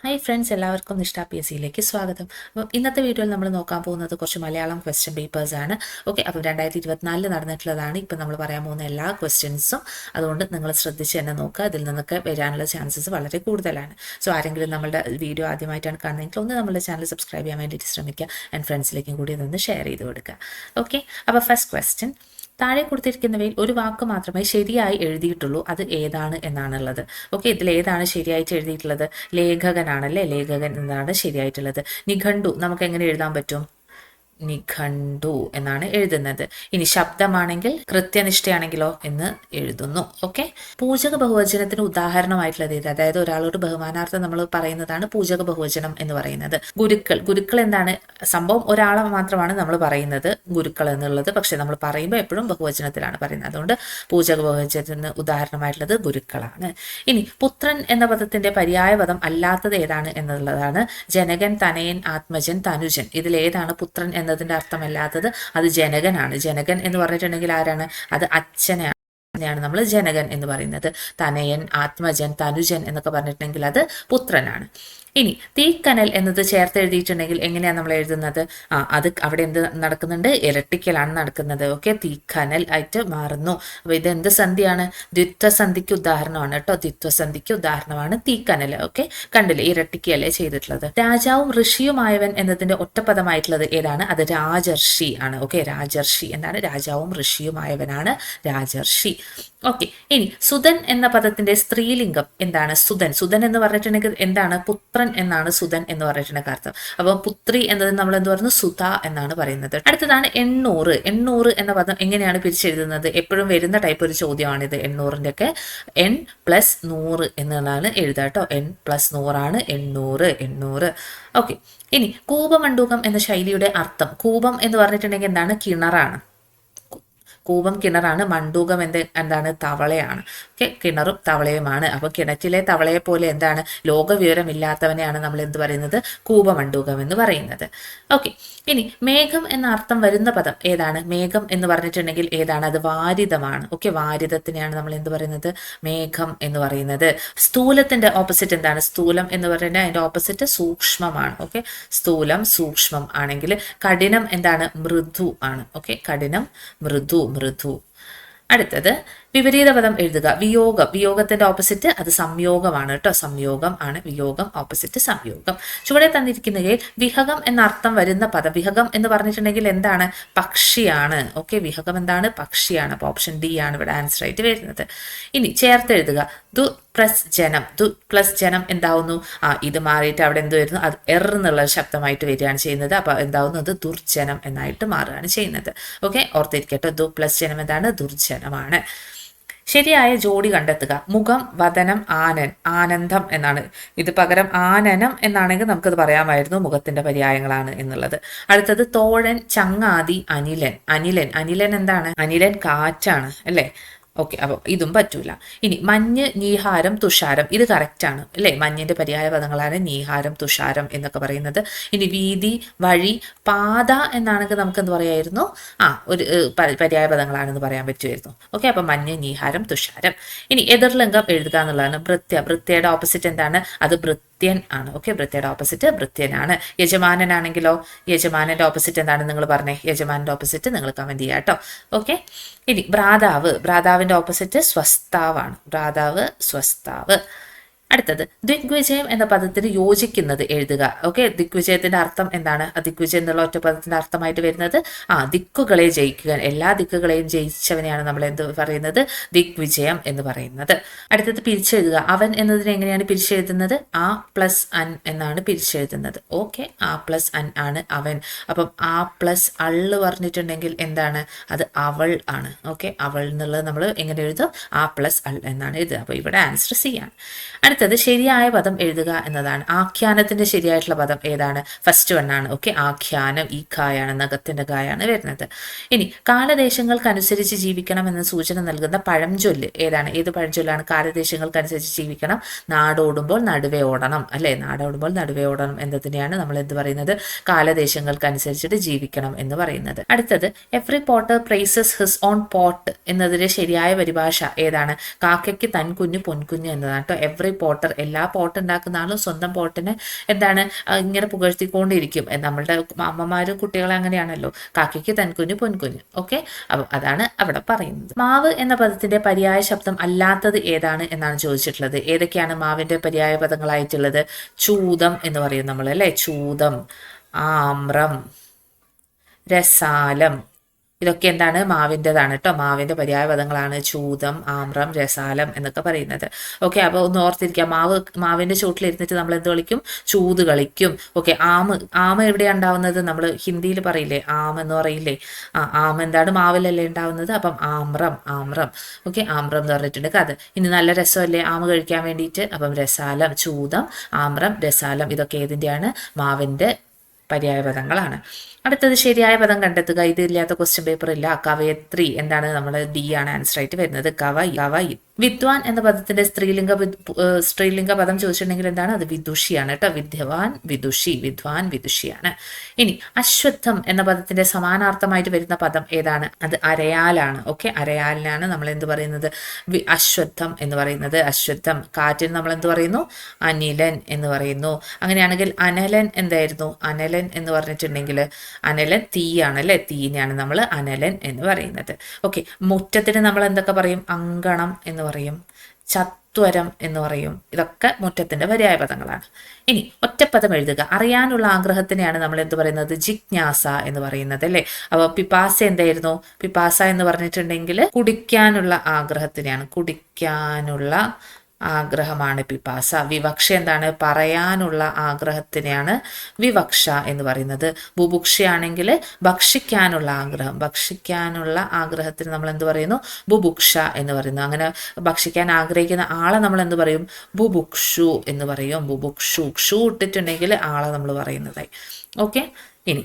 Hi friends, എല്ലാവർക്കും നിഷ്ഠ P S സിയിലേക്ക് സ്വാഗതം. അപ്പം ഇന്നത്തെ വീഡിയോയിൽ നമ്മൾ നോക്കാൻ പോകുന്നത് കുറച്ച് മലയാളം ക്വസ്റ്റ്യൻ പേപ്പേഴ്സ് ആണ്. ഓക്കെ, അപ്പം 2024 നടന്നിട്ടുള്ളതാണ് ഇപ്പം നമ്മൾ പറയാൻ പോകുന്ന എല്ലാ ക്വസ്റ്റ്യൻസും. അതുകൊണ്ട് നിങ്ങൾ ശ്രദ്ധിച്ച് തന്നെ നോക്കുക, ഇതിൽ നിന്നൊക്കെ വരാനുള്ള ചാൻസസ് വളരെ കൂടുതലാണ്. സോ ആരെങ്കിലും നമ്മുടെ വീഡിയോ ആദ്യമായിട്ടാണ് കാണുന്നതെങ്കിൽ ഒന്ന് നമ്മുടെ ചാനൽ സബ്സ്ക്രൈബ് ചെയ്യാൻ വേണ്ടിയിട്ട് ശ്രമിക്കുക. ആൻഡ് ഫ്രണ്ട്സിലേക്കും കൂടി ഇതൊന്ന് ഷെയർ ചെയ്ത് കൊടുക്കുക. ഓക്കെ, അപ്പോൾ ഫസ്റ്റ് ക്വസ്റ്റ്യൻ, താഴെ കൊടുത്തിരിക്കുന്നവയിൽ ഒരു വാക്ക് മാത്രമേ ശരിയായി എഴുതിയിട്ടുള്ളൂ, അത് ഏതാണ് എന്നാണുള്ളത്. ഓക്കെ, ഇതിൽ ഏതാണ് ശരിയായിട്ട് എഴുതിയിട്ടുള്ളത്? ലേഖകനാണല്ലേ, ലേഖകൻ എന്നാണ് ശരിയായിട്ടുള്ളത്. നിഘണ്ടു നമുക്ക് എങ്ങനെ എഴുതാൻ പറ്റും? നിഘണ്ടു എന്നാണ് എഴുതുന്നത്. ഇനി ശബ്ദമാണെങ്കിൽ കൃത്യനിഷ്ഠയാണെങ്കിലോ എന്ന് എഴുതുന്നു. ഓക്കെ, പൂജക ബഹുവചനത്തിന് ഉദാഹരണമായിട്ടുള്ളത് ഇത്, അതായത് ഒരാളോട് ബഹുമാനാർത്ഥം നമ്മൾ പറയുന്നതാണ് പൂജക ബഹുവചനം എന്ന് പറയുന്നത്. ഗുരുക്കൾ, ഗുരുക്കൾ എന്താണ് സംഭവം? ഒരാളെ മാത്രമാണ് നമ്മൾ പറയുന്നത് ഗുരുക്കൾ എന്നുള്ളത്, പക്ഷെ നമ്മൾ പറയുമ്പോൾ എപ്പോഴും ബഹുവചനത്തിലാണ് പറയുന്നത്. അതുകൊണ്ട് പൂജക ബഹുവചനത്തിന് ഉദാഹരണമായിട്ടുള്ളത് ഗുരുക്കളാണ്. ഇനി പുത്രൻ എന്ന പദത്തിന്റെ പര്യായ പദം അല്ലാത്തത് ഏതാണ് എന്നുള്ളതാണ്. ജനകൻ, തനയൻ, ആത്മജൻ, തനുജൻ, ഇതിൽ ഏതാണ് പുത്രൻ എന്നതിന്റെ അർത്ഥമല്ലാത്തത്? അത് ജനകനാണ്. ജനകൻ എന്ന് പറഞ്ഞിട്ടുണ്ടെങ്കിൽ ആരാണ്? അത് അച്ഛനെയാണ് നമ്മൾ ജനകൻ എന്ന് പറയുന്നത്. തനയൻ, ആത്മജൻ, തനുജൻ എന്നൊക്കെ പറഞ്ഞിട്ടുണ്ടെങ്കിൽ അത് പുത്രനാണ്. ഇനി തീക്കനൽ എന്നത് ചേർത്ത് എഴുതിയിട്ടുണ്ടെങ്കിൽ എങ്ങനെയാണ് നമ്മൾ എഴുതുന്നത്? അത് അവിടെ എന്ത് നടക്കുന്നുണ്ട്? ഇരട്ടിക്കലാണ് നടക്കുന്നത്. ഓക്കെ, തീക്കനൽ ആയിട്ട് മാറുന്നു. അപ്പൊ ഇത് എന്ത് സന്ധിയാണ്? ദ്വിത്വസന്ധിക്ക് ഉദാഹരണമാണ് കേട്ടോ. ദ്വിത്വസന്ധിക്ക് ഉദാഹരണമാണ് തീക്കനൽ. ഓക്കെ, കണ്ടില്ലേ, ഇരട്ടിക്കല്ലേ ചെയ്തിട്ടുള്ളത്. രാജാവും ഋഷിയുമായവൻ എന്നതിന്റെ ഒറ്റപ്പദമായിട്ടുള്ളത് ഏതാണ്? അത് രാജർഷി ആണ്. ഓക്കെ, രാജർഷി എന്താണ്? രാജാവും ഋഷിയുമായവനാണ് രാജർഷി. ഓക്കെ, ഇനി സുതൻ എന്ന പദത്തിന്റെ സ്ത്രീലിംഗം എന്താണ്? സുതൻ. സുതൻ എന്ന് പറഞ്ഞിട്ടുണ്ടെങ്കിൽ എന്താണ്? പുത്രൻ എന്നാണ് സുതൻ എന്ന് പറഞ്ഞിട്ടുണ്ടെങ്കിൽ അർത്ഥം. അപ്പൊ പുത്രി എന്നത് നമ്മൾ എന്ത് പറയുന്നു? സുത എന്നാണ് പറയുന്നത്. അടുത്തതാണ് 800. 800 എന്ന പദം എങ്ങനെയാണ് പിരിച്ചെഴുതുന്നത്? എപ്പോഴും വരുന്ന ടൈപ്പ് ഒരു ചോദ്യമാണിത്. 800ന്റെ ഒക്കെ എൺ പ്ലസ് 100 എന്നാണ് എഴുതുക കേട്ടോ. എൺ പ്ലസ് 100 ആണ് 800. 800. ഓക്കെ, ഇനി കൂപമണ്ഡൂകം എന്ന ശൈലിയുടെ അർത്ഥം. കൂപം എന്ന് പറഞ്ഞിട്ടുണ്ടെങ്കിൽ എന്താണ്? കിണറാണ്. കൂപം കിണറാണ്. മണ്ടൂകം എന്താണ്? തവളയാണ്. ഓക്കെ, കിണറും തവളയുമാണ്. അപ്പൊ കിണറ്റിലെ തവളയെ പോലെ എന്താണ്? ലോകവിവരമില്ലാത്തവനെയാണ് നമ്മൾ എന്ത് പറയുന്നത്? കൂപമണ്ടൂകം എന്ന് പറയുന്നത്. ഓക്കെ, ഇനി മേഘം എന്ന അർത്ഥം വരുന്ന പദം ഏതാണ്? മേഘം എന്ന് പറഞ്ഞിട്ടുണ്ടെങ്കിൽ ഏതാണ്? അത് വാരിതമാണ്. ഓക്കെ, വാരിതത്തിനെയാണ് നമ്മൾ എന്ത് പറയുന്നത്? മേഘം എന്ന് പറയുന്നത്. സ്ഥൂലത്തിന്റെ ഓപ്പോസിറ്റ് എന്താണ്? സ്ഥൂലം എന്ന് പറയുന്നത് അതിന്റെ ഓപ്പോസിറ്റ് സൂക്ഷ്മമാണ്. ഓക്കെ, സ്ഥൂലം സൂക്ഷ്മം ആണെങ്കിൽ കഠിനം എന്താണ്? മൃദു ആണ്. ഓക്കെ, കഠിനം മൃദു. മൃദു. അടുത്തത് വിപരീത പദം എഴുതുക. വിയോഗം. വിയോഗത്തിന്റെ ഓപ്പോസിറ്റ് അത് സംയോഗമാണ് കേട്ടോ. സംയോഗം ആണ് വിയോഗം, ഓപ്പോസിറ്റ് സംയോഗം. ചുവടെ തന്നിരിക്കുന്നതിൽ വിഹകം എന്ന അർത്ഥം വരുന്ന പദം. വിഹകം എന്ന് പറഞ്ഞിട്ടുണ്ടെങ്കിൽ എന്താണ്? പക്ഷിയാണ്. ഓക്കെ, വിഹകം എന്താണ്? പക്ഷിയാണ്. അപ്പൊ ഓപ്ഷൻ ഡി ആണ് ഇവിടെ ആൻസർ ആയിട്ട് വരുന്നത്. ഇനി ചേർത്ത് എഴുതുക. ദു പ്ലസ് ജനം. ദു പ്ലസ് ജനം എന്താവുന്നു? ഇത് മാറിയിട്ട് അവിടെ എന്ത് വരുന്നു? അത് എന്നുള്ള ശബ്ദമായിട്ട് വരികയാണ് ചെയ്യുന്നത്. അപ്പൊ എന്താവുന്നു? അത് ദുർജനം എന്നായിട്ട് മാറുകയാണ് ചെയ്യുന്നത്. ഓക്കെ, ഓർത്തിരിക്കട്ടെ. ദു പ്ലസ് ജനം എന്താണ്? ദുർജനമാണ്. ശരിയായ ജോഡി കണ്ടെത്തുക. മുഖം, വദനം, ആനൻ. ആനന്ദം എന്നാണ് ഇത്. പകരം ആനനം എന്നാണെങ്കിൽ നമുക്കത് പറയാമായിരുന്നു മുഖത്തിന്റെ പര്യായങ്ങളാണ് എന്നുള്ളത്. അടുത്തത് തോഴൻ, ചങ്ങാതി, അനിലൻ. അനിലൻ. അനിലൻ എന്താണ്? അനിലൻ കാറ്റാണ് അല്ലേ? ഓക്കെ, അപ്പോൾ ഇതും പറ്റൂല. ഇനി മഞ്ഞ്, നീഹാരം, തുഷാരം. ഇത് കറക്റ്റാണ് അല്ലേ? മഞ്ഞിന്റെ പര്യായ പദങ്ങളാണ് നീഹാരം, തുഷാരം എന്നൊക്കെ പറയുന്നത്. ഇനി വീതി, വഴി, പാത എന്നാണെങ്കിൽ നമുക്ക് എന്ത് പറയായിരുന്നു? ഒരു പര്യായ പദങ്ങളാണെന്ന് പറയാൻ പറ്റുമായിരുന്നു. ഓക്കെ, അപ്പൊ മഞ്ഞ്, നീഹാരം, തുഷാരം. ഇനി എതിർലിംഗം എഴുതുക എന്നുള്ളതാണ്. ഭൃത്യ. ഭൃത്യയുടെ ഓപ്പോസിറ്റ് എന്താണ്? അത് ഭൃത്യൻ ആണ്. ഓക്കെ, ഭൃത്യയുടെ ഓപ്പോസിറ്റ് ഭൃത്യനാണ്. യജമാനനാണെങ്കിലോ? യജമാനന്റെ ഓപ്പോസിറ്റ് എന്താണ്? നിങ്ങൾ പറഞ്ഞേ. യജമാനന്റെ ഓപ്പോസിറ്റ് നിങ്ങൾ കമന്റ് ചെയ്യാം കേട്ടോ. ഓക്കെ, ഇനി ഭ്രാതാവ്. ഭ്രാതാവിന്റെ ഓപ്പോസിറ്റ് സ്വസ്താവാണ്. ഭ്രാതാവ്, സ്വസ്താവ്. അടുത്തത് ദിഗ്വിജയം എന്ന പദത്തിന് യോജിക്കുന്നത് എഴുതുക. ഓക്കെ, ദിഗ്വിജയത്തിന്റെ അർത്ഥം എന്താണ്? ദിഗ്വിജയം എന്നുള്ള ഒറ്റ പദത്തിന്റെ അർത്ഥമായിട്ട് വരുന്നത് ദിക്കുകളെ ജയിക്കുക. എല്ലാ ദിക്കുകളെയും ജയിച്ചവനെയാണ് നമ്മൾ എന്ത് പറയുന്നത്? ദിഗ്വിജയം എന്ന് പറയുന്നത്. അടുത്തത് പിരിച്ചെഴുതുക. അവൻ എന്നതിനെ എങ്ങനെയാണ് പിരിച്ചെഴുതുന്നത്? ആ പ്ലസ് അൻ എന്നാണ് പിരിച്ചെഴുതുന്നത്. ഓക്കെ, ആ പ്ലസ് അൻ ആണ് അവൻ. അപ്പം ആ പ്ലസ് അള്ള് പറഞ്ഞിട്ടുണ്ടെങ്കിൽ എന്താണ്? അത് അവൾ ആണ്. ഓക്കെ, അവൾ എന്നുള്ളത് നമ്മൾ എങ്ങനെ എഴുതും? ആ പ്ലസ് അൾ എന്നാണ് എഴുതുക. അപ്പൊ ഇവിടെ ആൻസർ സി ആണ്. അടുത്തത് ശരിയായ പദം എഴുതുക എന്നതാണ്. ആഖ്യാനത്തിന്റെ ശരിയായിട്ടുള്ള പദം ഏതാണ്? ഫസ്റ്റ് വൺ ആണ്. ഓക്കെ, ആഖ്യാനം ഈ കായാണ്, നഖത്തിന്റെ കായാണ് വരുന്നത്. ഇനി കാലദേശങ്ങൾക്കനുസരിച്ച് ജീവിക്കണം എന്ന സൂചന നൽകുന്ന പഴഞ്ചൊല്ല് ഏതാണ്? ഏത് പഴഞ്ചൊല്ലാണ്? കാലദേശങ്ങൾക്കനുസരിച്ച് ജീവിക്കണം. നാടോടുമ്പോൾ നടുവേ ഓടണം അല്ലെ? നാടോടുമ്പോൾ നടുവേ ഓടണം എന്നതിനെയാണ് നമ്മൾ എന്ത് പറയുന്നത്? കാലദേശങ്ങൾക്കനുസരിച്ചിട്ട് ജീവിക്കണം എന്ന് പറയുന്നത്. അടുത്തത് every potter praises his own pot എന്നതിന്റെ ശരിയായ പരിഭാഷ ഏതാണ്? കാക്കയ്ക്ക് തൻ കുഞ്ഞ് പൊൻകുഞ്ഞ് എന്നതാണ് കേട്ടോ. എവ്രി പോട്ടർ, എല്ലാ പോട്ട് ഉണ്ടാക്കുന്ന ആളും സ്വന്തം പോട്ടിനെ എന്താണ് ഇങ്ങനെ പുകഴ്ത്തിക്കൊണ്ടിരിക്കും. നമ്മളുടെ അമ്മമാരും കുട്ടികളെ അങ്ങനെയാണല്ലോ, കാക്കയ്ക്ക് തൻകുഞ്ഞ് പൊൻകുഞ്ഞ്. ഓക്കെ, അപ്പം അതാണ് അവിടെ പറയുന്നത്. മാവ് എന്ന പദത്തിന്റെ പര്യായ ശബ്ദം അല്ലാത്തത് ഏതാണ് എന്നാണ് ചോദിച്ചിട്ടുള്ളത്. ഏതൊക്കെയാണ് മാവിന്റെ പര്യായ പദങ്ങളായിട്ടുള്ളത്? ചൂതം എന്ന് പറയും നമ്മൾ അല്ലെ, ചൂതം, ആമ്രം, രസാലം, ഇതൊക്കെ എന്താണ്? മാവിൻ്റെതാണ് കേട്ടോ. മാവിൻ്റെ പര്യായ പദങ്ങളാണ് ചൂതം, ആമ്രം, രസാലം എന്നൊക്കെ പറയുന്നത്. ഓക്കെ, അപ്പോൾ ഒന്ന് ഓർത്തിരിക്കാം. മാവിൻ്റെ ചുവട്ടിലിരുന്നിട്ട് നമ്മൾ എന്ത് കളിക്കും? ചൂത് കളിക്കും. ഓക്കെ, ആമ എവിടെയാണ് ഉണ്ടാവുന്നത്? നമ്മൾ ഹിന്ദിയിൽ പറയില്ലേ ആം എന്ന് പറയില്ലേ? ആം എന്താണ്? മാവിലല്ലേ ഉണ്ടാവുന്നത്. അപ്പം ആമ്രം. ഓക്കെ, ആമ്രം എന്ന് പറഞ്ഞിട്ടുണ്ട്. അത് ഇനി നല്ല രസമല്ലേ ആമ കഴിക്കാൻ വേണ്ടിയിട്ട്. അപ്പം രസാലം, ചൂതം, ആമ്രം, രസാലം ഇതൊക്കെ ഏതിൻ്റെയാണ്? മാവിൻ്റെ പര്യായ പദങ്ങളാണ്. അടുത്തത് ശരിയായ പദം കണ്ടെത്തുക. ഇതില്ലാത്ത ക്വസ്റ്റ്യൻ പേപ്പർ ഇല്ല. കവയത്രി എന്താണ്? നമ്മൾ ഡി ആണ് ആൻസർ ആയിട്ട് വരുന്നത്. കവയി. വിദ്വാൻ എന്ന പദത്തിന്റെ സ്ത്രീലിംഗ പദം ചോദിച്ചിട്ടുണ്ടെങ്കിൽ എന്താണ്? അത് വിദുഷിയാണ് കേട്ടോ. വിദ്വാൻ വിദുഷിയാണ്. ഇനി അശ്വത്ഥം എന്ന പദത്തിന്റെ സമാനാർത്ഥമായിട്ട് വരുന്ന പദം ഏതാണ്? അത് അരയാലാണ്. ഓക്കെ, അരയാലിനാണ് നമ്മൾ എന്ത് പറയുന്നത്? അശ്വത്ഥം എന്ന് പറയുന്നത്. അശ്വത്ഥം. കാറ്റിന് നമ്മൾ എന്ത് പറയുന്നു? അനിലൻ എന്ന് പറയുന്നു. അങ്ങനെയാണെങ്കിൽ അനലൻ എന്തായിരുന്നു? അനലൻ എന്ന് പറഞ്ഞിട്ടുണ്ടെങ്കിൽ അനലൻ തീയാണ് അല്ലെ, തീനെയാണ് നമ്മൾ അനലൻ എന്ന് പറയുന്നത്. ഓക്കെ, മുറ്റത്തിന് നമ്മൾ എന്തൊക്കെ പറയും? അങ്കണം എന്ന് പറയും, ചത്വരം എന്ന് പറയും. ഇതൊക്കെ മുറ്റത്തിന്റെ പര്യായ പദങ്ങളാണ്. ഇനി ഒറ്റപ്പദം എഴുതുക. അറിയാനുള്ള ആഗ്രഹത്തിനെയാണ് നമ്മൾ എന്ത് പറയുന്നത്? ജിജ്ഞാസ എന്ന് പറയുന്നത് അല്ലെ. അപ്പൊ പിപാസ എന്തായിരുന്നു? പിപാസ എന്ന് പറഞ്ഞിട്ടുണ്ടെങ്കിൽ കുടിക്കാനുള്ള ആഗ്രഹത്തിനെയാണ്, കുടിക്കാനുള്ള ആഗ്രഹമാണ് പിപാസ. വിവക്ഷ എന്താണ്? പറയാനുള്ള ആഗ്രഹത്തിനെയാണ് വിവക്ഷ എന്ന് പറയുന്നത്. ബുഭുക്ഷയാണെങ്കിൽ ഭക്ഷിക്കാനുള്ള ആഗ്രഹത്തിന് നമ്മൾ എന്ത് പറയുന്നു? ബുഭുക്ഷ എന്ന് പറയുന്നു. അങ്ങനെ ഭക്ഷിക്കാൻ ആഗ്രഹിക്കുന്ന ആളെ നമ്മൾ എന്ത് പറയും? ബുഭുക്ഷു എന്ന് പറയും. ക്ഷു ഇട്ടിട്ടുണ്ടെങ്കിൽ ആളെ നമ്മൾ പറയുന്നതായി. ഓക്കെ, ഇനി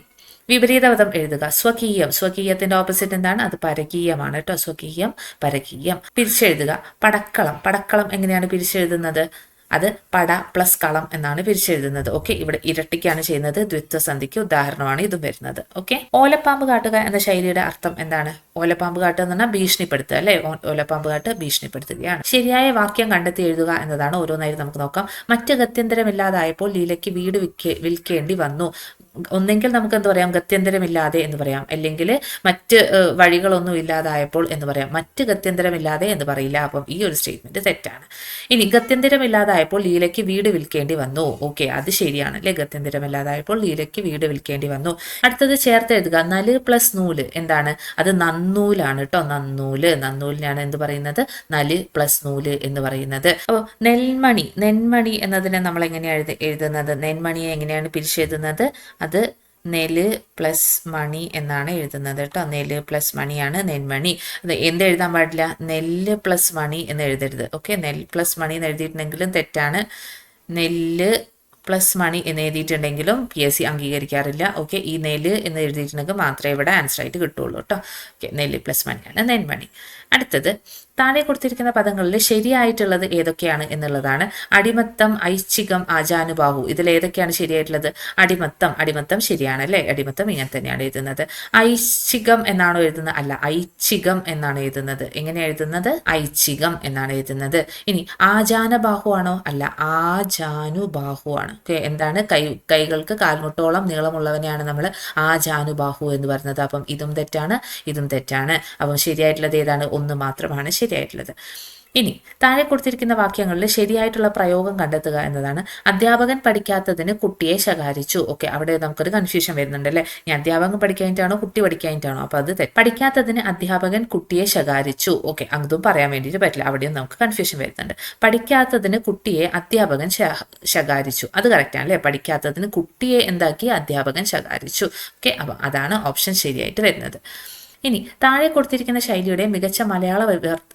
വിപരീത പദം എഴുതുക. സ്വകീയത്തിന്റെ ഓപ്പോസിറ്റ് എന്താണ്? അത് പരകീയമാണ് കേട്ടോ. സ്വകീയം, പരകീയം. പിരിച്ചെഴുതുക. പടക്കളം എങ്ങനെയാണ് പിരിച്ചെഴുതുന്നത്? അത് പട പ്ലസ് കളം എന്നാണ് പിരിച്ചെഴുതുന്നത്. ഓക്കെ, ഇവിടെ ഇരട്ടിക്കാണ് ചെയ്യുന്നത്. ദ്വിത്വസന്ധിക്ക് ഉദാഹരണമാണ് ഇതും വരുന്നത്. ഓക്കെ, ഓലപ്പാമ്പ് കാട്ടുക എന്ന ശൈലിയുടെ അർത്ഥം എന്താണ്? ഓലപ്പാമ്പ് കാട്ടുക എന്ന് പറഞ്ഞാൽ ഭീഷണിപ്പെടുത്തുക അല്ലെ. ഓലപ്പാമ്പ് കാട്ട് ഭീഷണിപ്പെടുത്തുകയാണ്. ശരിയായ വാക്യം കണ്ടെത്തി എഴുതുക എന്നതാണ്. ഓരോന്നായി നമുക്ക് നോക്കാം. മറ്റ് ഗത്യന്തരമില്ലാതായപ്പോൾ ലീലയ്ക്ക് വീട് വിൽക്കേണ്ടി വന്നു. ഒന്നെങ്കിൽ നമുക്ക് എന്ത് പറയാം? ഗത്യന്തരമില്ലാതെ എന്ന് പറയാം. അല്ലെങ്കിൽ മറ്റ് വഴികളൊന്നും ഇല്ലാതായപ്പോൾ എന്ന് പറയാം. മറ്റ് ഗത്യന്തരമില്ലാതെ എന്ന് പറയില്ല. അപ്പം ഈ ഒരു സ്റ്റേറ്റ്മെന്റ് തെറ്റാണ്. ഇനി ഗത്യന്തരമില്ലാതായപ്പോൾ ലീലയ്ക്ക് വീട് വിൽക്കേണ്ടി വന്നു. ഓക്കെ, അത് ശരിയാണ് അല്ലെ. ഗത്യന്തരമില്ലാതായപ്പോൾ ലീലയ്ക്ക് വീട് വിൽക്കേണ്ടി വന്നു. അടുത്തത് ചേർത്ത് എഴുതുക. നല് പ്ലസ് നൂല് എന്താണ്? അത് നന്നൂലാണ് കേട്ടോ. നന്നൂലിനാണ് എന്ത് പറയുന്നത്? നല് പ്ലസ് നൂല് എന്ന് പറയുന്നത്. അപ്പോൾ നെന്മണി എന്നതിനെ നമ്മൾ എങ്ങനെയാണ് എഴുതുന്നത്? നെന്മണിയെ എങ്ങനെയാണ് പിരിച്ചെഴുതുന്നത്? അത് നെല് പ്ലസ് മണി എന്നാണ് എഴുതുന്നത് കേട്ടോ. നെല് പ്ലസ് മണിയാണ് നെന്മണി. അത് എന്ത് എഴുതാൻ പാടില്ല? നെല്ല് പ്ലസ് മണി എന്ന് എഴുതരുത്. ഓക്കെ, നെല്ല് പ്ലസ് മണി എന്ന് എഴുതിയിട്ടുണ്ടെങ്കിലും തെറ്റാണ്. നെല്ല് പ്ലസ് മണി എന്ന് എഴുതിയിട്ടുണ്ടെങ്കിലും PSC അംഗീകരിക്കാറില്ല. ഓക്കെ, ഈ നെല്ല് എന്ന് എഴുതിയിട്ടുണ്ടെങ്കിൽ മാത്രമേ ഇവിടെ ആൻസർ ആയിട്ട് കിട്ടുള്ളൂ കേട്ടോ. ഓക്കെ, നെല്ല് പ്ലസ് മണിയാണ് നെന്മണി. അടുത്തത് താഴെ കൊടുത്തിരിക്കുന്ന പദങ്ങളിൽ ശരിയായിട്ടുള്ളത് ഏതൊക്കെയാണ് എന്നുള്ളതാണ്. അടിമത്തം, ഐച്ഛികം, ആജാനുബാഹു ഇതിൽ ഏതൊക്കെയാണ് ശരിയായിട്ടുള്ളത്? അടിമത്തം ശരിയാണ് അല്ലെ. അടിമത്തം ഇങ്ങനെ തന്നെയാണ് എഴുതുന്നത്. ഐച്ഛികം എന്നാണോ എഴുതുന്നത്? അല്ല, ഐച്ഛികം എന്നാണ് എഴുതുന്നത്. എങ്ങനെ എഴുതുന്നത്? ഐച്ഛികം എന്നാണ് എഴുതുന്നത്. ഇനി ആജാനബാഹു ആണോ? അല്ല, ആജാനുബാഹു ആണ്. ഓക്കെ, എന്താണ്? കൈകൾക്ക് കാൽമുട്ടോളം നീളമുള്ളവനെയാണ് നമ്മൾ ആജാനുബാഹു എന്ന് പറയുന്നത്. അപ്പം ഇതും തെറ്റാണ്. അപ്പം ശരിയായിട്ടുള്ളത് ഏതാണ്? ഒന്ന് മാത്രമാണ് ശരിയായിട്ടുള്ളത്. ഇനി താഴെ കൊടുത്തിരിക്കുന്ന വാക്യങ്ങളിൽ ശരിയായിട്ടുള്ള പ്രയോഗം കണ്ടെത്തുക എന്നതാണ്. അധ്യാപകൻ പഠിക്കാത്തതിന് കുട്ടിയെ ശകാരിച്ചു. ഓക്കെ, അവിടെ നമുക്കൊരു കൺഫ്യൂഷൻ വരുന്നുണ്ട് അല്ലേ. ഇനി അധ്യാപകൻ പഠിക്കാനായിട്ടാണോ കുട്ടി പഠിക്കാനായിട്ടാണോ? അപ്പൊ അത് പഠിക്കാത്തതിന് അധ്യാപകൻ കുട്ടിയെ ശകാരിച്ചു. ഓക്കെ, അതും പറയാൻ വേണ്ടിയിട്ട് പറ്റില്ല. അവിടെയും നമുക്ക് കൺഫ്യൂഷൻ വരുന്നുണ്ട്. പഠിക്കാത്തതിന് കുട്ടിയെ അധ്യാപകൻ ശകാരിച്ചു, അത് കറക്റ്റാണ് അല്ലേ. പഠിക്കാത്തതിന് കുട്ടിയെ എന്താക്കി? അധ്യാപകൻ ശകാരിച്ചു. ഓക്കെ, അപ്പൊ അതാണ് ഓപ്ഷൻ ശരിയായിട്ട് വരുന്നത്. ഇനി താഴെ കൊടുത്തിരിക്കുന്ന ശൈലിയുടെ മികച്ച മലയാള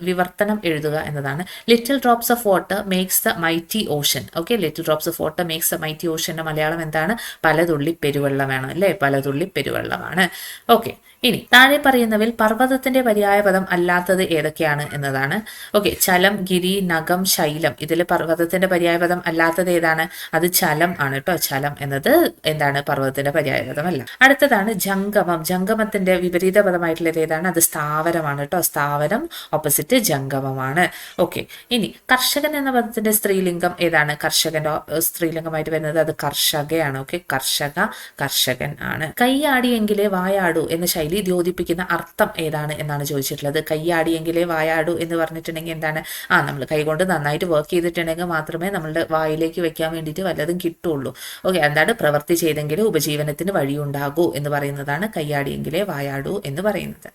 വിവർത്തനം എഴുതുക എന്നതാണ്. Little drops of water makes the mighty ocean. Okay, little drops of water makes the mighty ഓഷന്റെ മലയാളം എന്താണ്? പലതുള്ളി പെരുവെള്ളമാണ് അല്ലേ. പലതുള്ളി പെരുവെള്ളമാണ്. ഓക്കെ, ഇനി താഴെ പറയുന്നവയിൽ പർവ്വതത്തിന്റെ പര്യായ പദം അല്ലാത്തത് ഏതൊക്കെയാണ് എന്നതാണ്. ഓക്കെ, ചലം, ഗിരി, നഗം, ശൈലം ഇതിൽ പർവ്വതത്തിന്റെ പര്യായ പദം അല്ലാത്തത് ഏതാണ്? അത് ചലം ആണ് കേട്ടോ. ചലം എന്നത് എന്താണ്? പർവ്വതത്തിന്റെ പര്യായ പദമല്ല. അടുത്തതാണ് ജംഗമം. ജംഗമത്തിന്റെ വിപരീത പദമായിട്ട് ആയിട്ടുള്ളത് ഏതാണ്? അത് സ്ഥാവരമാണ് കേട്ടോ. സ്ഥാവരം ഓപ്പോസിറ്റ് ജംഗമമാണ്. ഓക്കെ, ഇനി കർഷകൻ എന്ന പദത്തിന്റെ സ്ത്രീലിംഗം ഏതാണ്? കർഷകന്റെ സ്ത്രീലിംഗമായിട്ട് വരുന്നത് അത് കർഷകയാണ്. ഓക്കെ, കർഷക, കർഷകൻ ആണ്. കൈയാടിയെങ്കിലേ വായാടൂ എന്ന ശൈലി ദ്യോതിപ്പിക്കുന്ന അർത്ഥം ഏതാണ് എന്നാണ് ചോദിച്ചിട്ടുള്ളത്. കൈയാടിയെങ്കിലേ വായാടൂ എന്ന് പറഞ്ഞിട്ടുണ്ടെങ്കിൽ എന്താണ്? നമ്മൾ കൈകൊണ്ട് നന്നായിട്ട് വർക്ക് ചെയ്തിട്ടുണ്ടെങ്കിൽ മാത്രമേ നമ്മളുടെ വായിലേക്ക് വെക്കാൻ വേണ്ടിയിട്ട് വല്ലതും കിട്ടുള്ളൂ. ഓക്കെ, എന്താണ്? പ്രവൃത്തി ചെയ്തെങ്കിലേ ഉപജീവനത്തിന് വഴിയുണ്ടാകൂ എന്ന് പറയുന്നതാണ് കയ്യാടിയെങ്കിലേ വായാടൂ എന്ന് പറയുന്നത്.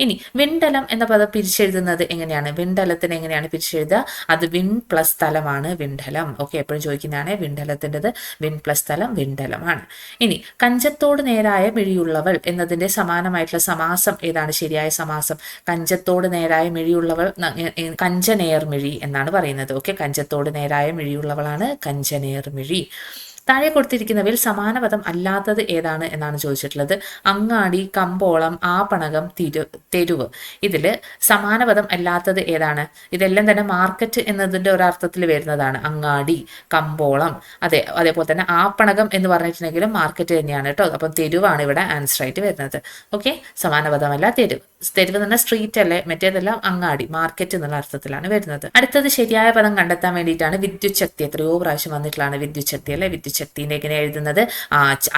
ഇനി വിണ്ടലം എന്ന പദം പിരിച്ചെഴുതുന്നത് എങ്ങനെയാണ്? വിണ്ടലത്തിന് എങ്ങനെയാണ് പിരിച്ചെഴുതുക? അത് വിൺ പ്ലസ് തലമാണ് വിണ്ടലം. ഓക്കെ, എപ്പോഴും ചോദിക്കുന്നതാണ് വിണ്ടലത്തിൻ്റെത്. വിൺ പ്ലസ് തലം വിണ്ടലമാണ്. ഇനി കഞ്ചത്തോട് നേരായ മിഴിയുള്ളവൾ എന്നതിന്റെ സമാനമായിട്ടുള്ള സമാസം ഏതാണ്? ശരിയായ സമാസം കഞ്ചത്തോട് നേരായ മിഴിയുള്ളവൾ, കഞ്ചനേർമിഴി എന്നാണ് പറയുന്നത്. ഓക്കെ, കഞ്ചത്തോട് നേരായ മിഴിയുള്ളവളാണ് കഞ്ചനേർമിഴി. താഴെ കൊടുത്തിരിക്കുന്നവയിൽ സമാനപദം അല്ലാത്തത് ഏതാണ് എന്നാണ് ചോദിച്ചിട്ടുള്ളത്. അങ്ങാടി, കമ്പോളം, ആപണകം, തെരുവ്. ഇതിൽ സമാനപദം അല്ലാത്തത് ഏതാണ്? ഇതെല്ലാം തന്നെ മാർക്കറ്റ് എന്നതിൻ്റെ ഒരർത്ഥത്തിൽ വരുന്നതാണ്. അങ്ങാടി, കമ്പോളം, അതേപോലെ തന്നെ ആപണകം എന്ന് പറഞ്ഞിട്ടുണ്ടെങ്കിലും മാർക്കറ്റ് തന്നെയാണ് കേട്ടോ. അപ്പം തെരുവാണ് ഇവിടെ ആൻസർ ആയിട്ട് വരുന്നത്. ഓക്കെ, സമാനപദമല്ല തെരുവ്. തെരുവ് തന്നെ സ്ട്രീറ്റ് അല്ലേ, മറ്റേതെല്ലാം അങ്ങാടി, മാർക്കറ്റ് എന്നുള്ള അർത്ഥത്തിലാണ് വരുന്നത്. അടുത്തത് ശരിയായ പദം കണ്ടെത്താൻ വേണ്ടിയിട്ടാണ് വിദ്യുത് ശക്തി. എത്രയോ പ്രാവശ്യം വന്നിട്ടുള്ളതാണ് വിദ്യുത് ശക്തി അല്ലെ. വിദ്യുത് ശക്തിന്റെ എങ്ങനെ എഴുതുന്നത്?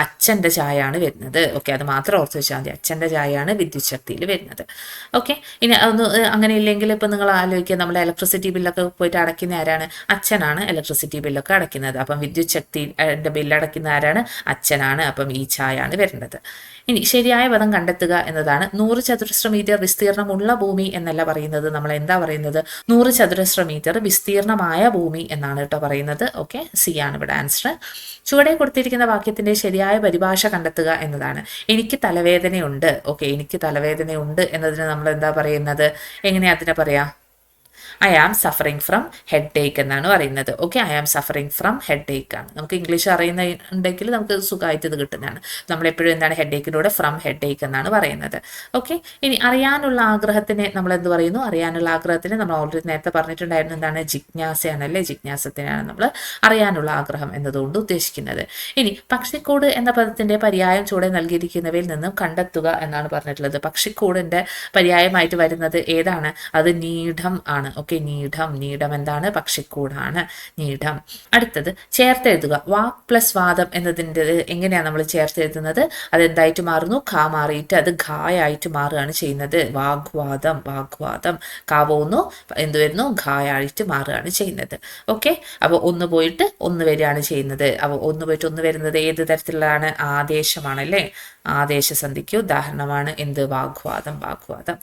അച്ഛന്റെ ചായയാണ് വരുന്നത്. ഓക്കെ, അത് മാത്രം ഓർത്ത് വെച്ചാൽ മതി. അച്ഛന്റെ ചായയാണ് വിദ്യുത് ശക്തിയിൽ വരുന്നത്. ഓക്കെ, ഇനി ഒന്ന് അങ്ങനെ ഇല്ലെങ്കിൽ ഇപ്പൊ നിങ്ങൾ ആലോചിക്കുക, നമ്മുടെ ഇലക്ട്രിസിറ്റി ബില്ലൊക്കെ പോയിട്ട് അടയ്ക്കുന്ന ആരാണ്? അച്ഛനാണ് ഇലക്ട്രിസിറ്റി ബില്ലൊക്കെ അടയ്ക്കുന്നത്. അപ്പം വിദ്യുത് ശക്തിയുടെ ബില്ല് അടയ്ക്കുന്ന ആരാണ്? അച്ഛനാണ്. അപ്പം ഈ ചായയാണ് വരുന്നത്. ഇനി ശരിയായ പദം കണ്ടെത്തുക എന്നതാണ്. 100 ചതുരശ്ര മീറ്റർ വിസ്തീർണമുള്ള ഭൂമി എന്നല്ല പറയുന്നത്. നമ്മൾ എന്താ പറയുന്നത്? 100 ചതുരശ്ര മീറ്റർ വിസ്തീർണമായ ഭൂമി എന്നാണ് കേട്ടോ പറയുന്നത്. ഓക്കെ, സി ആണ് ഇവിടെ ആൻസർ. ചുവടെ കൊടുത്തിരിക്കുന്ന വാക്യത്തിന്റെ ശരിയായ പരിഭാഷ കണ്ടെത്തുക എന്നതാണ്. എനിക്ക് തലവേദനയുണ്ട്. ഓക്കെ, എനിക്ക് തലവേദനയുണ്ട് എന്നതിന് നമ്മൾ എന്താ പറയുന്നത്? എങ്ങനെയാ അതിനെ പറയാ? I am suffering from headache എന്നാണ് പറയുന്നത്. Okay, I am suffering from headache ആണ്. നമുക്ക് ഇംഗ്ലീഷ് അറിയുന്നുണ്ടെങ്കിൽ നമുക്ക് സുഖമായിട്ട് ഇത് കിട്ടുന്നതാണ്. നമ്മളെപ്പോഴും എന്താണ് ഹെഡ് ഏക്കിലൂടെ ഫ്രം ഹെഡ് ഏക്ക് എന്നാണ് പറയുന്നത്. ഓക്കെ, ഇനി അറിയാനുള്ള ആഗ്രഹത്തിനെ നമ്മൾ എന്ത് പറയുന്നു? അറിയാനുള്ള ആഗ്രഹത്തിന് നമ്മൾ ഓൾറെഡി നേരത്തെ പറഞ്ഞിട്ടുണ്ടായിരുന്നു എന്താണ്? ജിജ്ഞാസയാണ് അല്ലേ. ജിജ്ഞാസത്തിനാണ് നമ്മൾ അറിയാനുള്ള ആഗ്രഹം എന്നതുകൊണ്ട് ഉദ്ദേശിക്കുന്നത്. ഇനി പക്ഷിക്കൂട് എന്ന പദത്തിന്റെ പര്യായം ചൂടെ നൽകിയിരിക്കുന്നവയിൽ നിന്നും കണ്ടെത്തുക എന്നാണ് പറഞ്ഞിട്ടുള്ളത്. പക്ഷിക്കൂടിന്റെ പര്യായമായിട്ട് വരുന്നത് ഏതാണ്? അത് നീഢം ആണ്. ഓക്കെ, നീഢം എന്താണ്? പക്ഷിക്കൂടാണ്, നീഢം. അടുത്തത് ചേർത്തെഴുതുക. വാക് പ്ലസ് വാദം എന്നതിൻ്റെ എങ്ങനെയാണ് നമ്മൾ ചേർത്തെഴുതുന്നത്? അതെന്തായിട്ട് മാറുന്നു? ഖ മാറിയിട്ട് അത് ഘായായിട്ട് മാറുകയാണ് ചെയ്യുന്നത്. വാഗ്വാദം, ഖ പോകുന്നു, എന്ത് വരുന്നു? ഘായായിട്ട് മാറുകയാണ് ചെയ്യുന്നത്. ഓക്കെ, അപ്പോൾ ഒന്ന് പോയിട്ട് ഒന്ന് വരികയാണ് ചെയ്യുന്നത്. അപ്പോൾ ഒന്ന് പോയിട്ട് ഒന്ന് വരുന്നത് ഏത് തരത്തിലുള്ളതാണ്? ആദേശമാണല്ലേ. ആദേശസന്ധിക്ക് ഉദാഹരണമാണ് എന്ത്? വാഗ്വാദം.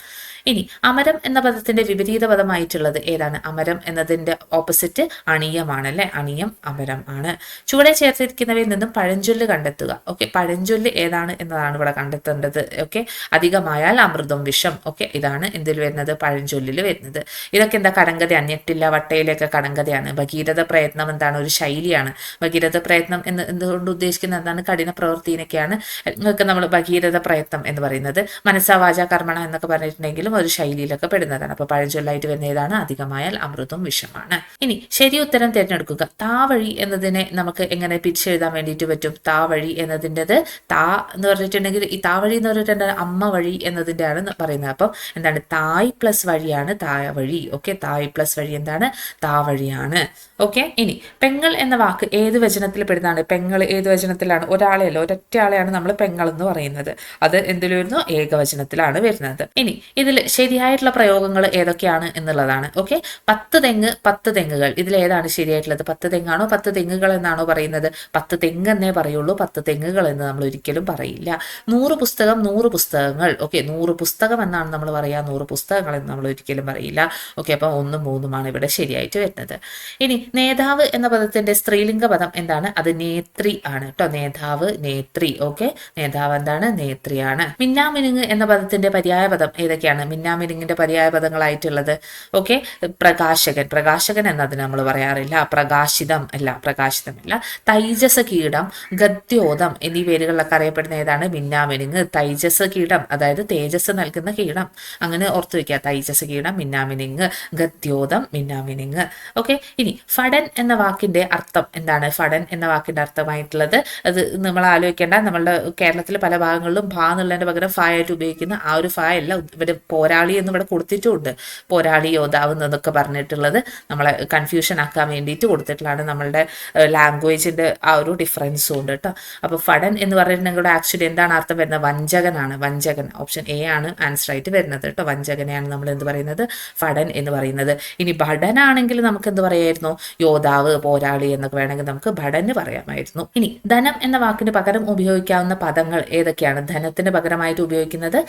ഇനി അമരം എന്ന പദത്തിന്റെ വിപരീത പദമായിട്ടുള്ളത് ഏതാണ്? അമരം എന്നതിന്റെ ഓപ്പോസിറ്റ് അണിയമാണ് അല്ലെ. അണിയം അമരം ആണ്. ചുവടെ ചേർത്തിരിക്കുന്നവയിൽ നിന്നും പഴഞ്ചൊല്ല് കണ്ടെത്തുക. ഓക്കെ, പഴഞ്ചൊല്ല് ഏതാണ് എന്നതാണ് ഇവിടെ കണ്ടെത്തേണ്ടത്. ഓക്കെ, അധികമായാൽ അമൃതം വിഷം. ഓക്കെ, ഇതാണ് എന്തിൽ വരുന്നത്? പഴഞ്ചൊല്ലിൽ വരുന്നത്. ഇതൊക്കെ എന്താ? കടങ്കഥ. അന്യട്ടില്ല വട്ടയിലൊക്കെ കടങ്കഥയാണ്. ഭഗീരഥ പ്രയത്നം എന്താണ്? ഒരു ശൈലിയാണ്. ഭഗീരഥ പ്രയത്നം എന്ന് എന്തുകൊണ്ട് ഉദ്ദേശിക്കുന്നത് എന്താണ്? കഠിന പ്രവൃത്തിനൊക്കെയാണ് നിങ്ങൾക്ക് നമ്മൾ ഭഗീരഥ പ്രയത്നം എന്ന് പറയുന്നത്. മനസ്സാ വാച കർമ്മണ എന്നൊക്കെ പറഞ്ഞിട്ടുണ്ടെങ്കിലും ഒരു ശൈലിയിലൊക്കെ പെടുന്നതാണ്. അപ്പൊ പഴഞ്ചൊല്ലായിട്ട് വരുന്ന ഏതാണ്? അധികമായാൽ അമൃതവും വിഷമാണ്. ഇനി ശരി ഉത്തരം തിരഞ്ഞെടുക്കുക. താവഴി എന്നതിനെ നമുക്ക് എങ്ങനെ പിരിച്ചെഴുതാൻ വേണ്ടിയിട്ട് പറ്റും? താവഴി എന്നതിൻ്റെത് താ എന്ന് പറഞ്ഞിട്ടുണ്ടെങ്കിൽ ഈ താവഴി എന്ന് പറഞ്ഞിട്ടുണ്ടെങ്കിൽ അമ്മ വഴി എന്നതിൻ്റെ ആണ് പറയുന്നത്. അപ്പം എന്താണ്? തായ് പ്ലസ് വഴിയാണ് താവഴി. ഓക്കെ, തായ് പ്ലസ് വഴി എന്താണ്? താവഴിയാണ്. ഓക്കെ, ഇനി പെങ്ങൾ എന്ന വാക്ക് ഏത് വചനത്തിൽ പെടുന്നതാണ്? പെങ്ങൾ ഏത് വചനത്തിലാണ്? ഒരാളെയല്ല, ഒരൊറ്റ ആളെയാണ് നമ്മൾ പെങ്ങൾ എന്ന് പറയുന്നത്. അത് എന്തിൽ വരുന്നു? ഏകവചനത്തിലാണ് വരുന്നത്. ഇനി ഇതിൽ ശരിയായിട്ടുള്ള പ്രയോഗങ്ങൾ ഏതൊക്കെയാണ് എന്നുള്ളതാണ്. ഓക്കെ, 10 തെങ്ങ് 10 തെങ്ങുകൾ. ഇതിൽ ഏതാണ് ശരിയായിട്ടുള്ളത്? 10 തെങ്ങാണോ 10 തെങ്ങുകൾ എന്നാണോ പറയുന്നത്? 10 തെങ്ങ് എന്നേ പറയുള്ളൂ, 10 തെങ്ങുകൾ എന്ന് നമ്മൾ ഒരിക്കലും പറയില്ല. 100 പുസ്തകം 100 പുസ്തകങ്ങൾ. ഓക്കെ, 100 പുസ്തകം എന്നാണ് നമ്മൾ പറയുക, 100 പുസ്തകങ്ങൾ എന്ന് നമ്മൾ ഒരിക്കലും പറയില്ല. ഓക്കെ, അപ്പം 1ഉം 3ഉമാണ് ഇവിടെ ശരിയായിട്ട് വരുന്നത്. ഇനി നേതാവ് എന്ന പദത്തിന്റെ സ്ത്രീലിംഗ പദം എന്താണ്? അത് നേത്രി ആണ് കേട്ടോ. നേതാവ്, നേത്രി. ഓക്കെ, നേതാവ് എന്താണ്? നേത്രിയാണ്. മിന്നാമിനുങ്ങ് എന്ന പദത്തിന്റെ പര്യായ പദം ഏതൊക്കെയാണ്? മിന്നാമിനുങ്ങിന്റെ പര്യായ പദങ്ങളായിട്ടുള്ളത്. ഓക്കെ. പ്രകാശകൻ എന്നതിന് നമ്മൾ പറയാറില്ല. പ്രകാശിതമല്ല. തൈജസ കീടം, ഗദ്യോതം എന്നീ പേരുകളിലൊക്കെ അറിയപ്പെടുന്ന ഏതാണ്? മിന്നാമിനുങ്ങ്. തൈജസ കീടം അതായത് തേജസ് നൽകുന്ന കീടം, അങ്ങനെ ഓർത്തു വെക്കുക. തൈജസ കീടം, മിന്നാമിനുങ്ങ്, ഗദ്യോതം, മിന്നാമിനുങ്ങ്. ഓക്കെ. ഇനി ഫടൻ എന്ന വാക്കിന്റെ അർത്ഥം എന്താണ്? ഫടൻ എന്ന വാക്കിന്റെ അർത്ഥമായിട്ടുള്ളത്, അത് നമ്മൾ ആലോചിക്കേണ്ട, നമ്മളുടെ കേരളത്തിലെ പല ഭാഗങ്ങളിലും ഫ എന്നുള്ളതിന്റെ പകരം ഫ ആയിട്ട് ഉപയോഗിക്കുന്ന ആ ഒരു ഫ അല്ല ഇവിടെ പോരാളി എന്ന് ഇവിടെ കൊടുത്തിട്ടുമുണ്ട്. പോരാളി, യോദ്ധാവ് എന്നൊക്കെ പറഞ്ഞിട്ടുള്ളത് നമ്മളെ കൺഫ്യൂഷൻ ആക്കാൻ വേണ്ടിയിട്ട് കൊടുത്തിട്ടുള്ളതാണ്. നമ്മളുടെ ലാംഗ്വേജിന്റെ ആ ഒരു ഡിഫറൻസും ഉണ്ട് കേട്ടോ. അപ്പോൾ ഫടൻ എന്ന് പറഞ്ഞിട്ടുണ്ടെങ്കിൽ ആക്ച്വലി എന്താണ് അർത്ഥം വരുന്നത്? വഞ്ചകനാണ്. വഞ്ചകൻ. ഓപ്ഷൻ എ ആണ് ആൻസർ ആയിട്ട് വരുന്നത് കേട്ടോ. വഞ്ചകനെയാണ് നമ്മൾ എന്ത് പറയുന്നത്? ഫടൻ എന്ന് പറയുന്നത്. ഇനി ഭടനാണെങ്കിൽ നമുക്ക് എന്ത് പറയായിരുന്നു? യോദ്ധാവ്, പോരാളി എന്നൊക്കെ വേണമെങ്കിൽ നമുക്ക് ഭടന് പറയാമായിരുന്നു. ഇനി ധനം എന്ന വാക്കിന് പകരം ഉപയോഗിക്കാവുന്ന പദങ്ങൾ ഏതൊക്കെയാണ്? ധനത്തിന് പകരമായിട്ട് ഉപയോഗിക്കുന്നത്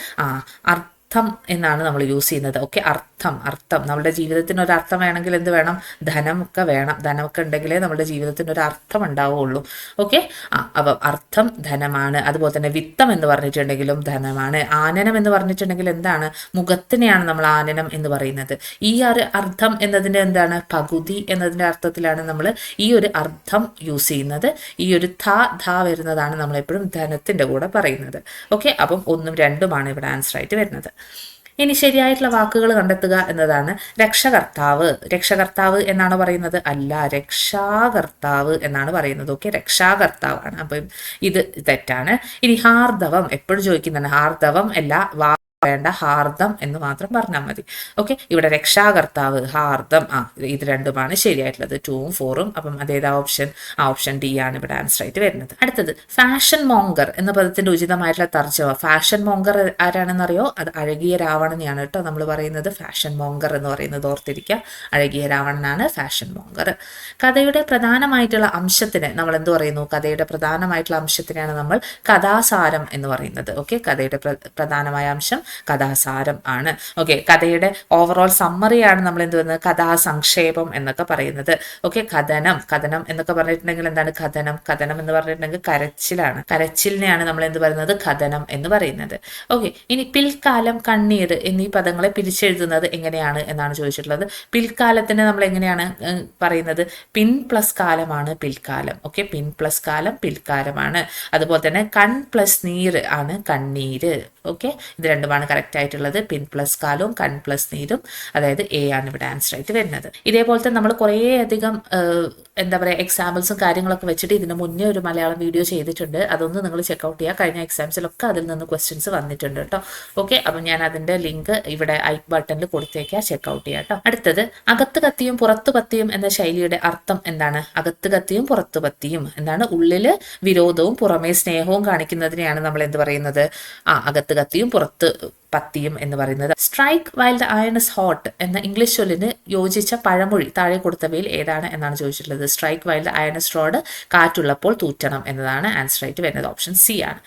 അർത്ഥം എന്നാണ് നമ്മൾ യൂസ് ചെയ്യുന്നത്. ഓക്കെ. അർത്ഥം നമ്മുടെ ജീവിതത്തിന് ഒരു അർത്ഥം വേണമെങ്കിൽ എന്ത് വേണം? ധനമൊക്കെ വേണം. ധനമൊക്കെ ഉണ്ടെങ്കിലേ നമ്മുടെ ജീവിതത്തിന് ഒരു അർത്ഥം ഉണ്ടാവുകയുള്ളൂ. ഓക്കെ. അപ്പം അർത്ഥം ധനമാണ്. അതുപോലെ തന്നെ വിത്തം എന്ന് പറഞ്ഞിട്ടുണ്ടെങ്കിലും ധനമാണ്. ആനനം എന്ന് പറഞ്ഞിട്ടുണ്ടെങ്കിൽ എന്താണ്? മുഖത്തിനെയാണ് നമ്മൾ ആനനം എന്ന് പറയുന്നത്. ഈ ഒരു അർത്ഥം എന്നതിൻ്റെ എന്താണ്? പകുതി എന്നതിൻ്റെ അർത്ഥത്തിലാണ് നമ്മൾ ഈ ഒരു അർത്ഥം യൂസ് ചെയ്യുന്നത്. ഈ ഒരു ധ വരുന്നതാണ് നമ്മളെപ്പോഴും ധനത്തിൻ്റെ കൂടെ പറയുന്നത്. ഓക്കെ. അപ്പം 1ഉം 2ഉമാണ് ഇവിടെ ആൻസർ ആയിട്ട് വരുന്നത്. ഇനി ശരിയായിട്ടുള്ള വാക്കുകൾ കണ്ടെത്തുക എന്നതാണ്. രക്ഷകർത്താവ് എന്നാണ് പറയുന്നത്? അല്ല, രക്ഷാകർത്താവ് എന്നാണ് പറയുന്നത്. ഓക്കെ. രക്ഷാകർത്താവാണ്. അപ്പം ഇത് തെറ്റാണ്. ഇനി ഹാർദവം എപ്പോഴും ചോദിക്കുന്നതാണ്. ഹാർദവം അല്ല, വേണ്ട, ഹാർദം എന്ന് മാത്രം പറഞ്ഞാൽ മതി. ഓക്കെ. ഇവിടെ രക്ഷാകർത്താവ്, ഹാർദം, ഇത് രണ്ടുമാണ് ശരിയായിട്ടുള്ളത്. 2ഉം 4ഉം. അപ്പം അതേതാ ഓപ്ഷൻ? ഓപ്ഷൻ ഡി ആണ് ഇവിടെ ആൻസർ ആയിട്ട് വരുന്നത്. അടുത്തത് ഫാഷൻ മോങ്കർ എന്ന പദത്തിന്റെ ഉചിതമായിട്ടുള്ള തർജ്ജമ. ഫാഷൻ മോങ്കർ ആരാണെന്നറിയോ? അത് അഴകിയ രാവണനെയാണ് കേട്ടോ നമ്മൾ പറയുന്നത്. ഫാഷൻ മോങ്കർ എന്ന് പറയുന്നത് ഓർത്തിരിക്കുക. Azhakiya രാവണനാണ് fashion monger. കഥയുടെ പ്രധാനമായിട്ടുള്ള അംശത്തിന് നമ്മൾ എന്ത് പറയുന്നു? കഥയുടെ പ്രധാനമായിട്ടുള്ള അംശത്തിനാണ് നമ്മൾ കഥാസാരം എന്ന് പറയുന്നത്. ഓക്കെ. കഥയുടെ പ്രധാനമായ അംശം കഥാസാരം ആണ്. ഓക്കെ. കഥയുടെ ഓവറോൾ സമ്മറിയാണ് നമ്മൾ എന്ത് പറയുന്നത്? കഥാസംക്ഷേപം എന്നൊക്കെ പറയുന്നത്. ഓക്കെ. കഥനം എന്നൊക്കെ പറഞ്ഞിട്ടുണ്ടെങ്കിൽ എന്താണ്? കഥനം എന്ന് പറഞ്ഞിട്ടുണ്ടെങ്കിൽ കരച്ചിലാണ്. കരച്ചിലിനെയാണ് നമ്മൾ എന്ത് പറയുന്നത്? കഥനം എന്ന് പറയുന്നത്. ഓക്കെ. ഇനി പിൽക്കാലം, കണ്ണീർ എന്നീ പദങ്ങളെ പിരിച്ചെഴുതുന്നത് എങ്ങനെയാണ് എന്നാണ് ചോദിച്ചിട്ടുള്ളത്. പിൽക്കാലത്തിന് നമ്മൾ എങ്ങനെയാണ് പറയുന്നത്? പിൻ പ്ലസ് കാലമാണ് പിൽക്കാലം. ഓക്കെ. പിൻ പ്ലസ് കാലം പിൽക്കാലമാണ്. അതുപോലെ തന്നെ കൺ പ്ലസ് നീർ ആണ് കണ്ണീര്. ഓക്കെ. ഇത് രണ്ടുമാണ് കറക്റ്റ് ആയിട്ടുള്ളത്. പിൻ പ്ലസ് കാലവും കൺ പ്ലസ് നീരും, അതായത് എ ആണ് ഇവിടെ ആൻസർ ആയിട്ട് വരുന്നത്. ഇതേപോലത്തെ നമ്മൾ കുറേ അധികം എന്താ പറയുക എക്സാമ്പിൾസും കാര്യങ്ങളൊക്കെ വെച്ചിട്ട് ഇതിന് മുന്നേ ഒരു മലയാളം വീഡിയോ ചെയ്തിട്ടുണ്ട്. അതൊന്ന് നിങ്ങൾ ചെക്കൗട്ട് ചെയ്യുക. കഴിഞ്ഞ എക്സാംസിലൊക്കെ അതിൽ നിന്ന് ക്വസ്റ്റ്യൻസ് വന്നിട്ടുണ്ട് കേട്ടോ. ഓക്കെ. അപ്പം ഞാൻ അതിൻ്റെ ലിങ്ക് ഇവിടെ ഐ ബട്ടണിൽ കൊടുത്തേക്കാം, ചെക്കൗട്ട് ചെയ്യാം കേട്ടോ. അടുത്തത് അകത്ത് കത്തിയും പുറത്തു പത്തിയും എന്ന ശൈലിയുടെ അർത്ഥം എന്താണ്? അകത്ത് കത്തിയും പുറത്തു പത്തിയും എന്താണ്? ഉള്ളില് വിരോധവും പുറമേ സ്നേഹവും കാണിക്കുന്നതിനെയാണ് നമ്മൾ എന്ത് പറയുന്നത്? അകത്ത് കത്തിയും പുറത്ത് പത്തിയും എന്ന് പറയുന്നത്. Strike while the iron is hot എന്ന ഇംഗ്ലീഷ് ചൊല്ലിന് യോജിച്ച പഴമൊഴി താഴെ കൊടുത്തവയിൽ ഏതാണ് എന്നാണ് ചോദിച്ചിട്ടുള്ളത്. Strike while the iron is hot, കാറ്റുള്ളപ്പോൾ തൂറ്റണം എന്നതാണ് ആൻസർ ആയിട്ട് വരുന്നത്. ഓപ്ഷൻ സി ആണ്.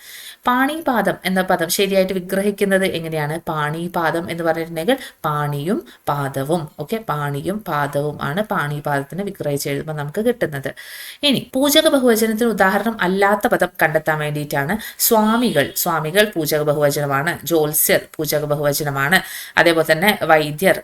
പാണിപാദം എന്ന പദം ശരിയായിട്ട് വിഗ്രഹിക്കുന്നത് എങ്ങനെയാണ്? പാണിപാദം എന്ന് പറഞ്ഞിട്ടുണ്ടെങ്കിൽ പാണിയും പാദവും. ഓക്കെ. പാണിയും പാദവും ആണ് പാണിപാദത്തിന് വിഗ്രഹിച്ച് എഴുതുമ്പോൾ നമുക്ക് കിട്ടുന്നത്. ഇനി പൂജക ബഹുവചനത്തിന് ഉദാഹരണം അല്ലാത്ത പദം കണ്ടെത്താൻ വേണ്ടിയിട്ടാണ്. സ്വാമികൾ പൂജക ബഹുവചനമാണ്. ജ്യോത്സ്യർ പൂജക ബഹുവചനമാണ്. അതേപോലെ തന്നെ വൈദ്യർ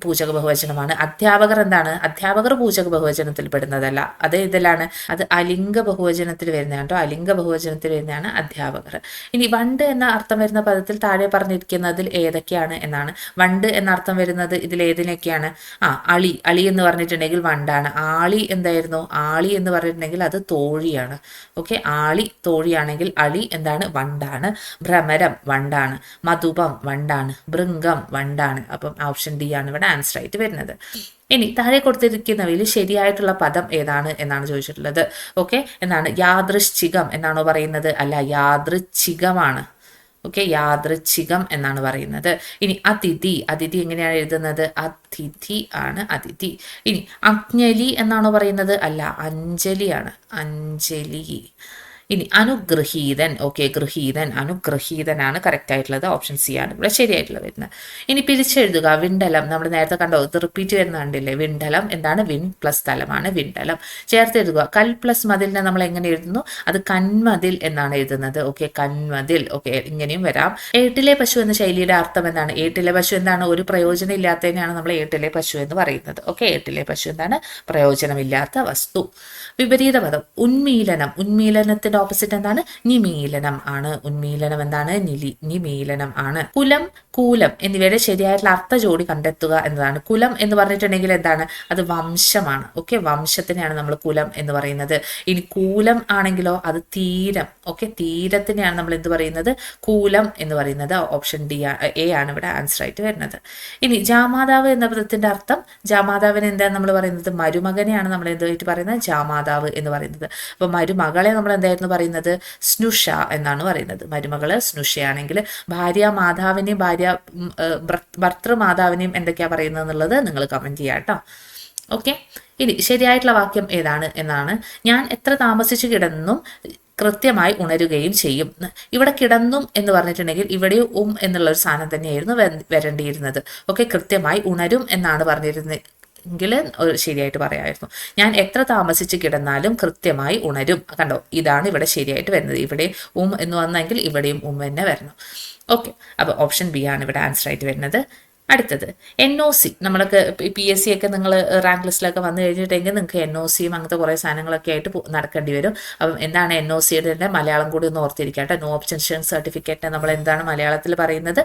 പൂജക ബഹുവചനമാണ്. അധ്യാപകർ എന്താണ്? അധ്യാപകർ പൂജക ബഹുവചനത്തിൽ പെടുന്നതല്ല. അത് ഇതിലാണ്, അത് അലിംഗ ബഹുവചനത്തിൽ വരുന്നതാണ് കേട്ടോ. അലിംഗ ബഹുവചനത്തിൽ വരുന്നതാണ് അധ്യാപകർ. ഇനി വണ്ട് എന്ന അർത്ഥം വരുന്ന പദത്തിൽ താഴെ പറഞ്ഞിരിക്കുന്നതിൽ ഏതൊക്കെയാണ് എന്നാണ്. വണ്ട് എന്ന അർത്ഥം വരുന്നത് ഇതിൽ ഏതിനൊക്കെയാണ്? അളി എന്ന് പറഞ്ഞിട്ടുണ്ടെങ്കിൽ വണ്ടാണ്. ആളി എന്തായിരുന്നു? ആളി എന്ന് പറഞ്ഞിട്ടുണ്ടെങ്കിൽ അത് തോഴിയാണ്. ഓക്കെ. ആളി തോഴിയാണെങ്കിൽ അളി എന്താണ്? വണ്ടാണ്. ഭ്രമരം വണ്ടാണ്. മധുപം വണ്ടാണ്. ഭൃംഗം വണ്ടാണ്. അപ്പം ഓപ്ഷൻ ഡി ആണ് ഇവിടെ ആൻസർ ആയിട്ട് വരുന്നത്. ഇനി താഴെ കൊടുത്തിരിക്കുന്നവയിൽ ശരിയായിട്ടുള്ള പദം ഏതാണ് എന്നാണ് ചോദിച്ചിട്ടുള്ളത്. ഓക്കെ. എന്താണ്? യാദൃശ്ചികം എന്നാണോ പറയുന്നത്? അല്ല, യാദൃച്ഛികമാണ്. ഓക്കെ. യാദൃച്ഛികം എന്നാണ് പറയുന്നത്. ഇനി അതിഥി എങ്ങനെയാണ് എഴുതുന്നത്? അതിഥി ആണ് അതിഥി. ഇനി അഞ്ജലി എന്നാണോ പറയുന്നത്? അല്ല, അഞ്ജലിയാണ്. അഞ്ജലി. ഇനി അനുഗ്രഹീതൻ. ഓക്കെ, ഗൃഹീതൻ, അനുഗ്രഹീതനാണ് കറക്റ്റ് ആയിട്ടുള്ളത്. ഓപ്ഷൻ സി ആണ് ഇവിടെ ശരിയായിട്ടുള്ള വരുന്നത്. ഇനി പിരിച്ചെഴുതുക. വിണ്ടലം, നമ്മൾ നേരത്തെ കണ്ടോ, ഇത് റിപ്പീറ്റ് വരുന്ന കണ്ടില്ലേ. വിണ്ടലം എന്താണ്? വിൻ പ്ലസ് സ്ഥലമാണ് വിണ്ടലം. ചേർത്ത് എഴുതുക. കൽ പ്ലസ് മതിലിനെ നമ്മൾ എങ്ങനെ എഴുതുന്നു? അത് കന്മതിൽ എന്നാണ് എഴുതുന്നത്. ഓക്കെ, കന്മതിൽ. ഓക്കെ, ഇങ്ങനെയും വരാം. ഏട്ടിലെ പശു എന്ന ശൈലിയുടെ അർത്ഥം എന്താണ്? ഏട്ടിലെ പശു എന്താണ്? ഒരു പ്രയോജനം ഇല്ലാത്തതിനാണ് നമ്മൾ ഏട്ടിലെ പശു എന്ന് പറയുന്നത്. ഓക്കെ, ഏട്ടിലെ പശു എന്താണ്? പ്രയോജനമില്ലാത്ത വസ്തു. വിപരീത പദം ഉന്മീലനം. ഉന്മീലനത്തിന്റെ ഓപ്പോസിറ്റ് എന്താണ്? നിമീലനം ആണ്. ഉന്മീലനം എന്താണ്? നിമീലനം ആണ്. കുലം, കൂലം എന്നിവയുടെ ശരിയായിട്ടുള്ള അർത്ഥ ജോഡി കണ്ടെത്തുക എന്നതാണ്. കുലം എന്ന് പറഞ്ഞിട്ടുണ്ടെങ്കിൽ എന്താണ്? അത് വംശമാണ്. ഓക്കെ, വംശത്തിനെയാണ് നമ്മൾ കുലം എന്ന് പറയുന്നത്. ഇനി കൂലം ആണെങ്കിലോ അത് തീരം. ഓക്കെ, തീരത്തിനെയാണ് നമ്മൾ എന്ത് പറയുന്നത്? കൂലം എന്ന് പറയുന്നത്. ഓപ്ഷൻ ഡി എ ആണ് ഇവിടെ ആൻസർ ആയിട്ട് വരുന്നത്. ഇനി ജാമാതാവ് എന്ന പദത്തിന്റെ അർത്ഥം, ജാമാതാവിന് എന്താണ് നമ്മൾ പറയുന്നത്? മരുമകനെയാണ് നമ്മൾ എന്തായിട്ട് പറയുന്നത്? ജാമാതാവ് എന്ന് പറയുന്നത്. അപ്പൊ മരുമകളെ നമ്മൾ എന്തായിരുന്നു പറയുന്നത്? സ്നുഷ എന്നാണ് പറയുന്നത്. മരുമകള് സ്നുഷയാണെങ്കിൽ ഭാര്യ മാതാവിനെയും ഭർത്തൃമാതാവിനെയും എന്തൊക്കെയാ പറയുന്നത് എന്നുള്ളത് നിങ്ങൾ കമന്റ് ചെയ്യാം കേട്ടോ. ഓക്കെ, ഇനി ശരിയായിട്ടുള്ള വാക്യം ഏതാണ് എന്നാണ്. ഞാൻ എത്ര താമസിച്ചു കിടന്നും കൃത്യമായി ഉണരുകയും ചെയ്യും. ഇവിടെ കിടന്നും എന്ന് പറഞ്ഞിട്ടുണ്ടെങ്കിൽ ഇവിടെ എന്നുള്ള ഒരു സാധനം തന്നെയായിരുന്നു വരേണ്ടിയിരുന്നത്. ഓക്കെ, കൃത്യമായി ഉണരും എന്നാണ് പറഞ്ഞിരുന്നത് എങ്കിൽ ശരിയായിട്ട് പറയാമായിരുന്നു. ഞാൻ എത്ര താമസിച്ച് കിടന്നാലും കൃത്യമായി ഉണരും. കണ്ടോ, ഇതാണ് ഇവിടെ ശരിയായിട്ട് വരുന്നത്. ഇവിടെ എന്ന് വന്നെങ്കിൽ ഇവിടെയും തന്നെ വരണം. ഓക്കെ, അപ്പോൾ ഓപ്ഷൻ ബി ആണ് ഇവിടെ ആൻസർ ആയിട്ട് വരുന്നത്. അടുത്തത് NOC. നമ്മളൊക്കെ PSC ഒക്കെ നിങ്ങൾ റാങ്ക് ലിസ്റ്റിലൊക്കെ വന്നു കഴിഞ്ഞിട്ടെങ്കിൽ നിങ്ങൾക്ക് NOCയും അങ്ങനത്തെ കുറേ സാധനങ്ങളൊക്കെ ആയിട്ട് നടക്കേണ്ടി വരും. അപ്പം എന്താണ് NOCയുടെ മലയാളം കൂടി ഒന്ന് ഓർത്തിരിക്കട്ടെ. നോ ഒബ്ജക്ഷൻ സർട്ടിഫിക്കറ്റ് നമ്മൾ എന്താണ് മലയാളത്തിൽ പറയുന്നത്?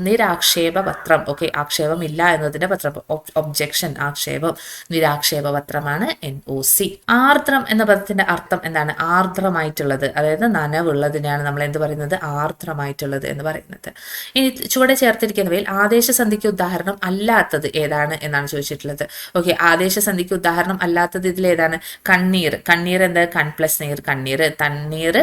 നിരാക്ഷേപ പത്രം. ഓക്കെ, ആക്ഷേപമില്ല എന്നതിന്റെ പത്രം. ഒബ്ജക്ഷൻ, ആക്ഷേപം, നിരാക്ഷേപ പത്രമാണ് NOC. ആർദ്രം എന്ന പദത്തിന്റെ അർത്ഥം എന്താണ്? ആർദ്രമായിട്ടുള്ളത്, അതായത് നനവുള്ളതിനാണ് നമ്മൾ എന്ത് പറയുന്നത്? ആർദ്രമായിട്ടുള്ളത് എന്ന് പറയുന്നത്. ഇനി ചുവടെ ചേർത്തിരിക്കുന്നവയിൽ ആദേശസന്ധിക്ക് ഉദാഹരണം അല്ലാത്തത് ഏതാണ് എന്നാണ് ചോദിച്ചിട്ടുള്ളത്. ഓക്കെ, ആദേശസന്ധിക്ക് ഉദാഹരണം അല്ലാത്തത് ഇതിൽ ഏതാണ്? കണ്ണീർ. കണ്ണീർ എന്താ? കൺ പ്ലസ് നീർ, കണ്ണീർ. തണ്ണീർ,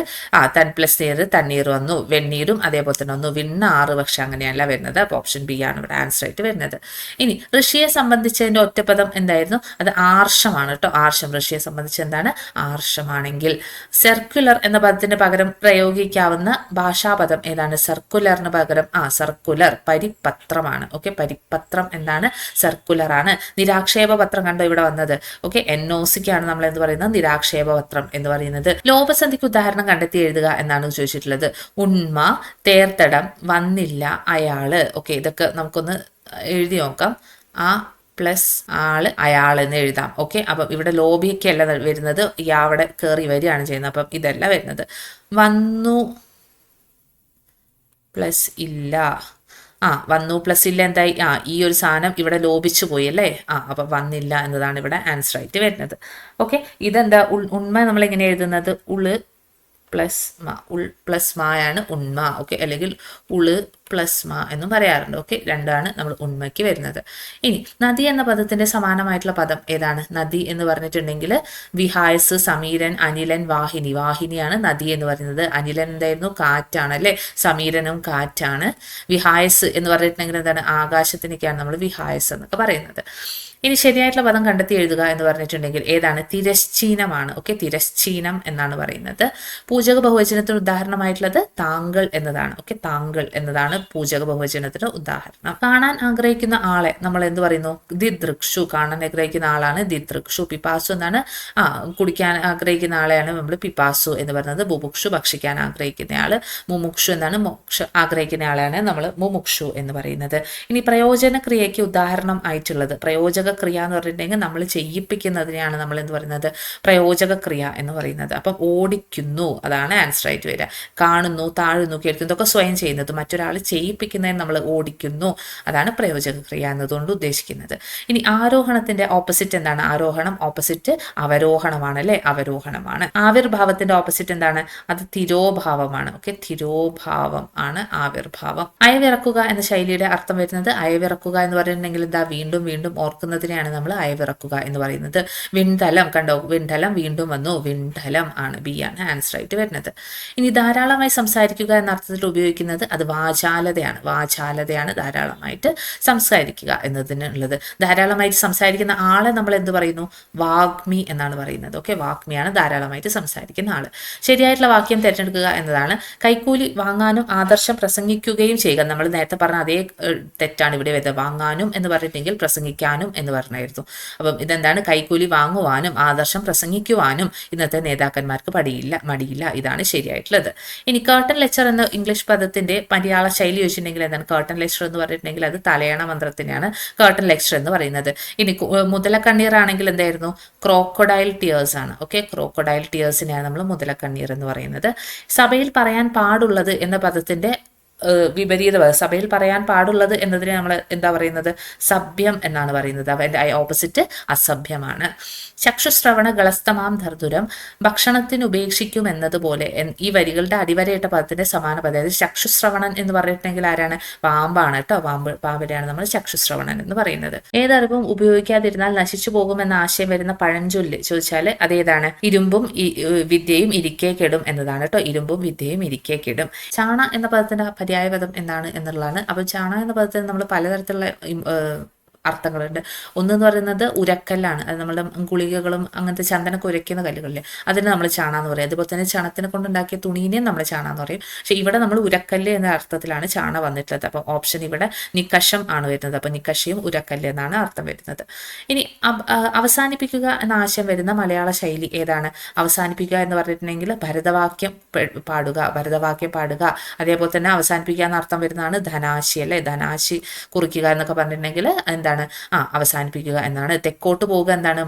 തൻ പ്ലസ് നീർ, തണ്ണീർ വന്നു. വെണ്ണീരും അതേപോലെ തന്നെ വന്നു. വിണ്ണാറ് പക്ഷെ അങ്ങനെയല്ല വരുന്നത്. അപ്പൊ ഓപ്ഷൻ ബി ആണ് ഇവിടെ ആൻസർ ആയിട്ട് വരുന്നത്. ഇനി ഋഷിയെ സംബന്ധിച്ചതിന്റെ ഒറ്റപ്പദം എന്തായിരുന്നു? അത് ആർഷമാണ് കേട്ടോ. ആർഷം ഋഷിയെ സംബന്ധിച്ച് എന്താണ്? ആർഷമാണെങ്കിൽ. സർക്കുലർ എന്ന പദത്തിന് പകരം പ്രയോഗിക്കാവുന്ന ഭാഷാപദം ഏതാണ്? സർക്കുലറിന് പകരം സർക്കുലർ, പരിപത്രമാണ്. ഓക്കെ, പരിപത്രം എന്താണ്? സർക്കുലർ ആണ്. നിരാക്ഷേപ പത്രം കണ്ടോ ഇവിടെ വന്നത്? ഓക്കെ, NOCക്കാണ് നമ്മൾ എന്ത് പറയുന്നത്? നിരാക്ഷേപ പത്രം എന്ന് പറയുന്നത്. ലോപസന്ധിക്ക് ഉദാഹരണം കണ്ടെത്തി എഴുതുക എന്നാണ് ചോദിച്ചിട്ടുള്ളത്. ഉണ്മ, തേർത്തടം, വന്നില്ല, അയാള്. ഓക്കെ, ഇതൊക്കെ നമുക്കൊന്ന് എഴുതി നോക്കാം. പ്ലസ് ആള്, അയാൾ എന്ന് എഴുതാം. ഓക്കെ, അപ്പം ഇവിടെ ലോപിക്കല്ല വരുന്നത്, അവിടെ കയറി വരികയാണ് ചെയ്യുന്നത്. അപ്പം ഇതല്ല വരുന്നത്. വന്നു പ്ലസ് ഇല്ല. വന്നു പ്ലസ് ഇല്ല എന്തായി? ഈ ഒരു സാധനം ഇവിടെ ലോപിച്ചു പോയി അല്ലേ? അപ്പൊ വന്നില്ല എന്നതാണ് ഇവിടെ ആൻസർ ആയിട്ട് വരുന്നത്. ഓക്കെ, ഇതെന്താ? ഉണ്മ നമ്മൾ എങ്ങനെ എഴുതുന്നത്? ഉള് പ്ലസ് മ, ഉൾ പ്ലസ് മായാണ് ഉണ്മ. ഓക്കെ, അല്ലെങ്കിൽ ഉള് പ്ലസ് മ എന്നും പറയാറുണ്ട്. ഓക്കെ, രണ്ടാണ് നമ്മൾ ഉണ്മയ്ക്ക് വരുന്നത്. ഇനി നദി എന്ന പദത്തിന്റെ സമാനമായിട്ടുള്ള പദം ഏതാണ്? നദി എന്ന് പറഞ്ഞിട്ടുണ്ടെങ്കിൽ വിഹായസ്, സമീരൻ, അനിലൻ, വാഹിനി. വാഹിനിയാണ് നദി എന്ന് പറയുന്നത്. അനിലൻ എന്തായിരുന്നു? കാറ്റാണ് അല്ലെ? സമീരനും കാറ്റാണ്. വിഹായസ് എന്ന് പറഞ്ഞിട്ടുണ്ടെങ്കിൽ എന്താണ്? ആകാശത്തിനൊക്കെയാണ് നമ്മൾ വിഹായസ് എന്നൊക്കെ പറയുന്നത്. ഇനി ശരിയായിട്ടുള്ള പദം കണ്ടെത്തി എഴുതുക എന്ന് പറഞ്ഞിട്ടുണ്ടെങ്കിൽ ഏതാണ്? തിരശ്ചീനമാണ്. ഓക്കെ, തിരശ്ചീനം എന്നാണ് പറയുന്നത്. പൂജക ബഹുവചനത്തിന് ഉദാഹരണമായിട്ടുള്ളത് താങ്കൾ എന്നതാണ്. ഓക്കെ, താങ്കൾ എന്നതാണ് പൂജക ബഹുവചനത്തിന് ഉദാഹരണം. കാണാൻ ആഗ്രഹിക്കുന്ന ആളെ നമ്മൾ എന്ത് പറയുന്നു? ദിദൃക്ഷു. കാണാൻ ആഗ്രഹിക്കുന്ന ആളാണ് ദിദൃക്ഷു. പിപാസു എന്നാണ് കുടിക്കാൻ ആഗ്രഹിക്കുന്ന ആളെയാണ് നമ്മൾ പിപാസു എന്ന് പറയുന്നത്. ബുഭുക്ഷു ഭക്ഷിക്കാൻ ആഗ്രഹിക്കുന്ന ആള്. മുമുക്ഷു എന്നാണ് ആഗ്രഹിക്കുന്ന ആളാണ് നമ്മൾ മുമുക്ഷു എന്ന് പറയുന്നത്. ഇനി പ്രയോജന ക്രിയയ്ക്ക് ഉദാഹരണം ആയിട്ടുള്ളത് പ്രയോജക ക്രിയ എന്ന് പറഞ്ഞിട്ടുണ്ടെങ്കിൽ നമ്മൾ ചെയ്യിപ്പിക്കുന്നതിനെയാണ് നമ്മൾ എന്ത് പറയുന്നത്? പ്രയോജക ക്രിയ എന്ന് പറയുന്നത്. അപ്പം ഓടിക്കുന്നു, അതാണ് ആൻസർ ആയിട്ട് വരിക. കാണുന്നു, താഴുന്നു, കേൾക്കുന്നു, ഇതൊക്കെ സ്വയം ചെയ്യുന്നത്. മറ്റൊരാൾ ചെയ്യിപ്പിക്കുന്നതിന് നമ്മൾ ഓടിക്കുന്നു, അതാണ് പ്രയോജക ക്രിയ എന്നതുകൊണ്ട് ഉദ്ദേശിക്കുന്നത്. ഇനി ആരോഹണത്തിന്റെ ഓപ്പോസിറ്റ് എന്താണ്? ആരോഹണം ഓപ്പോസിറ്റ് അവരോഹണമാണ് അല്ലെ? അവരോഹണമാണ്. ആവിർഭാവത്തിന്റെ ഓപ്പോസിറ്റ് എന്താണ്? അത് തിരോഭാവമാണ്. ഓക്കെ, തിരോഭാവം ആണ് ആവിർഭാവം. അയവിറക്കുക എന്ന ശൈലിയുടെ അർത്ഥം വരുന്നത്, അയവിറക്കുക എന്ന് പറഞ്ഞിട്ടുണ്ടെങ്കിൽ എന്താ? വീണ്ടും വീണ്ടും ഓർക്കുന്നത് എന്നതിനെയാണ് നമ്മൾ അയവിറക്കുക എന്ന് പറയുന്നത്. വിൺതലം കണ്ടോ, വിൺതലം വീണ്ടും വന്നു, വിൺതലം ആണ്, ബി ആണ് ആൻസർ ആയിട്ട് വരുന്നത്. ഇനി ധാരാളമായി സംസാരിക്കുക എന്ന അർത്ഥത്തിൽ ഉപയോഗിക്കുന്നത് അത് വാചാലതയാണ്. വാചാലതയാണ് ധാരാളമായിട്ട് സംസാരിക്കുക എന്നതിനുള്ളത്. ധാരാളമായിട്ട് സംസാരിക്കുന്ന ആളെ നമ്മൾ എന്ത് പറയുന്നു? വാഗ്മി എന്നാണ് പറയുന്നത്. ഓക്കെ, വാഗ്മിയാണ് ധാരാളമായിട്ട് സംസാരിക്കുന്ന ആള്. ശരിയായിട്ടുള്ള വാക്യം തിരഞ്ഞെടുക്കുക എന്നതാണ്. കൈക്കൂലി വാങ്ങാനും ആദർശം പ്രസംഗിക്കുകയും ചെയ്യുക. നമ്മൾ നേരത്തെ പറഞ്ഞ അതേ തെറ്റാണ് ഇവിടെ വരുന്നത്. വാങ്ങാനും എന്ന് പറഞ്ഞിട്ടുണ്ടെങ്കിൽ പ്രസംഗിക്കാനും എന്ന് പറഞ്ഞായിരുന്നു. അപ്പം ഇതെന്താണ്? കൈക്കൂലി വാങ്ങുവാനും ആദർശം പ്രസംഗിക്കുവാനും ഇന്നത്തെ നേതാക്കന്മാർക്ക് മടിയില്ല. ഇതാണ് ശരിയായിട്ടുള്ളത്. ഇനി കേർട്ടൻ ലെക്ചർ എന്ന ഇംഗ്ലീഷ് പദത്തിന്റെ മലയാള ശൈലി വെച്ചിട്ടുണ്ടെങ്കിൽ എന്താണ്? കേർട്ടൻ ലെക്ചർ എന്ന് പറഞ്ഞിട്ടുണ്ടെങ്കിൽ അത് തലയണ മന്ത്രത്തിനെയാണ് കേർട്ടൻ ലെക്ചർ എന്ന് പറയുന്നത്. ഇനി മുതലക്കണ്ണീർ ആണെങ്കിൽ എന്തായിരുന്നു? ക്രോക്കഡൈൽ ടിയേഴ്സ് ആണ്. ഓക്കെ, ക്രോക്കഡൈൽ ടിയേഴ്സിനെയാണ് നമ്മൾ മുതലക്കണ്ണീർ എന്ന് പറയുന്നത്. സഭയിൽ പറയാൻ പാടുള്ളത് എന്ന പദത്തിന്റെ വിപരീത സഭയിൽ പറയാൻ പാടുള്ളത് എന്നതിനെ നമ്മൾ എന്താ പറയുന്നത്? സഭ്യം എന്നാണ് പറയുന്നത്. അവന്റെ ഓപ്പോസിറ്റ് അസഭ്യമാണ്. ചക്ഷുശ്രവണ ഗളസ്തമാം ധർദുരം ഭക്ഷണത്തിന് ഉപേക്ഷിക്കും എന്നതുപോലെ ഈ വരികളുടെ അടിവരയിട്ട പദത്തിന്റെ സമാന പദം. അതായത് ചക്ഷുശ്രവണൻ എന്ന് പറഞ്ഞിട്ടുണ്ടെങ്കിൽ ആരാണ്? പാമ്പാണ് കേട്ടോ. പാമ്പിനെയാണ് നമ്മൾ ചക്ഷുശ്രവണൻ എന്ന് പറയുന്നത്. ഏതറിവും ഉപയോഗിക്കാതിരുന്നാൽ നശിച്ചു പോകുമെന്ന ആശയം വരുന്ന പഴഞ്ചൊല്ല് ചോദിച്ചാൽ അതേതാണ്? ഇരുമ്പും വിദ്യയും ഇരിക്കേ കെടും എന്നതാണ് കേട്ടോ. ഇരുമ്പും വിദ്യയും ഇരിക്കേ കെടും. ചാണ എന്ന പദത്തിന്റെ പര്യായ പദം എന്താണ് എന്നുള്ളതാണ്. അപ്പോൾ ചാണ എന്ന പദത്തിന് നമ്മൾ പലതരത്തിലുള്ള അർത്ഥങ്ങളുണ്ട്. ഒന്നെന്ന് പറയുന്നത് ഉരക്കല്ലാണ്. അത് നമ്മുടെ ഗുളികകളും അങ്ങനത്തെ ചന്ദനൊക്കെ ഉരയ്ക്കുന്ന കല്ലുകളില്ലേ, അതിന് നമ്മൾ ചാണ എന്ന് പറയും. അതുപോലെ തന്നെ ചണത്തിനെ കൊണ്ടുണ്ടാക്കിയ തുണീനെയും നമ്മൾ ചാണ എന്ന് പറയും. പക്ഷെ ഇവിടെ നമ്മൾ ഉരക്കല്ല് എന്ന അർത്ഥത്തിലാണ് ചാണ വന്നിട്ടുള്ളത്. അപ്പം ഓപ്ഷൻ ഇവിടെ നിക്കഷം ആണ് വരുന്നത്. അപ്പം നിക്കശയും ഉരക്കല്ല് എന്നാണ് അർത്ഥം വരുന്നത്. ഇനി അവസാനിപ്പിക്കുക എന്ന ആശയം വരുന്ന മലയാള ശൈലി ഏതാണ്? അവസാനിപ്പിക്കുക എന്ന് പറഞ്ഞിട്ടുണ്ടെങ്കിൽ ഭരതവാക്യം പാടുക. അതേപോലെ തന്നെ അവസാനിപ്പിക്കുക എന്ന അർത്ഥം വരുന്നതാണ് ധനാശി അല്ലെ. ധനാശി കുറിക്കുക എന്നൊക്കെ പറഞ്ഞിട്ടുണ്ടെങ്കിൽ എന്താണ്? അവസാനിപ്പിക്കുക എന്നാണ്. തെക്കോട്ട് പോവുക എന്താണ്?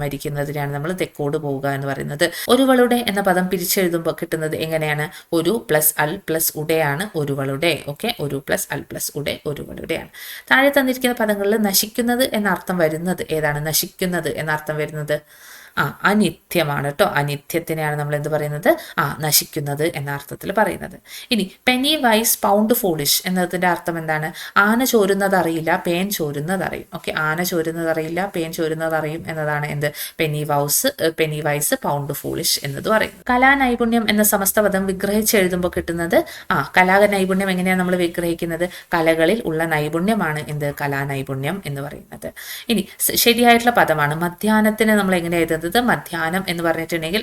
മരിക്കുന്നതിനാണ് നമ്മൾ തെക്കോട്ട് പോവുക എന്ന് പറയുന്നത്. ഒരുവളുടെ എന്ന പദം പിരിച്ചെഴുതുമ്പോൾ കിട്ടുന്നത് എങ്ങനെയാണ്? ഒരു പ്ലസ് അൽ പ്ലസ് ഉടയാണ് ഒരുവളുടെ. ഓക്കെ, ഒരു പ്ലസ് അൽ പ്ലസ് ഉടെ ഒരുവളുടെയാണ്. താഴെ തന്നിരിക്കുന്ന പദങ്ങളിൽ നശിക്കുന്നത് എന്ന അർത്ഥം വരുന്നത് ഏതാണ്? നശിക്കുന്നത് എന്ന അർത്ഥം വരുന്നത് അനിത്യമാണ് കേട്ടോ. അനിത്യത്തിനെയാണ് നമ്മൾ എന്ത് പറയുന്നത്? നശിക്കുന്നത് എന്ന അർത്ഥത്തിൽ പറയുന്നത്. ഇനി പെനി വൈസ് പൗണ്ട് ഫോളിഷ് എന്നതിന്റെ അർത്ഥം എന്താണ്? ആന ചോരുന്നത് അറിയില്ല, പേൻ ചോരുന്നത് അറിയും. ഓക്കെ, ആന ചോരുന്നത് അറിയില്ല, പേൻ ചോരുന്നത് അറിയും എന്നതാണ് എന്ത്? പെനി വൈസ് പൗണ്ട് ഫോളിഷ് എന്നത് പറയും. കലാനൈപുണ്യം എന്ന സമസ്ത പദം വിഗ്രഹിച്ചെഴുതുമ്പോൾ കിട്ടുന്നത് കലാ നൈപുണ്യം എങ്ങനെയാണ് നമ്മൾ വിഗ്രഹിക്കുന്നത്? കലകളിൽ ഉള്ള നൈപുണ്യമാണ് എന്ത്? കലാനൈപുണ്യം എന്ന് പറയുന്നത്. ഇനി ശരിയായിട്ടുള്ള പദമാണ് മധ്യാഹ്നത്തിന് നമ്മൾ എങ്ങനെ എഴുതുന്നത്? മധ്യാഹ്നം എന്ന് പറഞ്ഞിട്ടുണ്ടെങ്കിൽ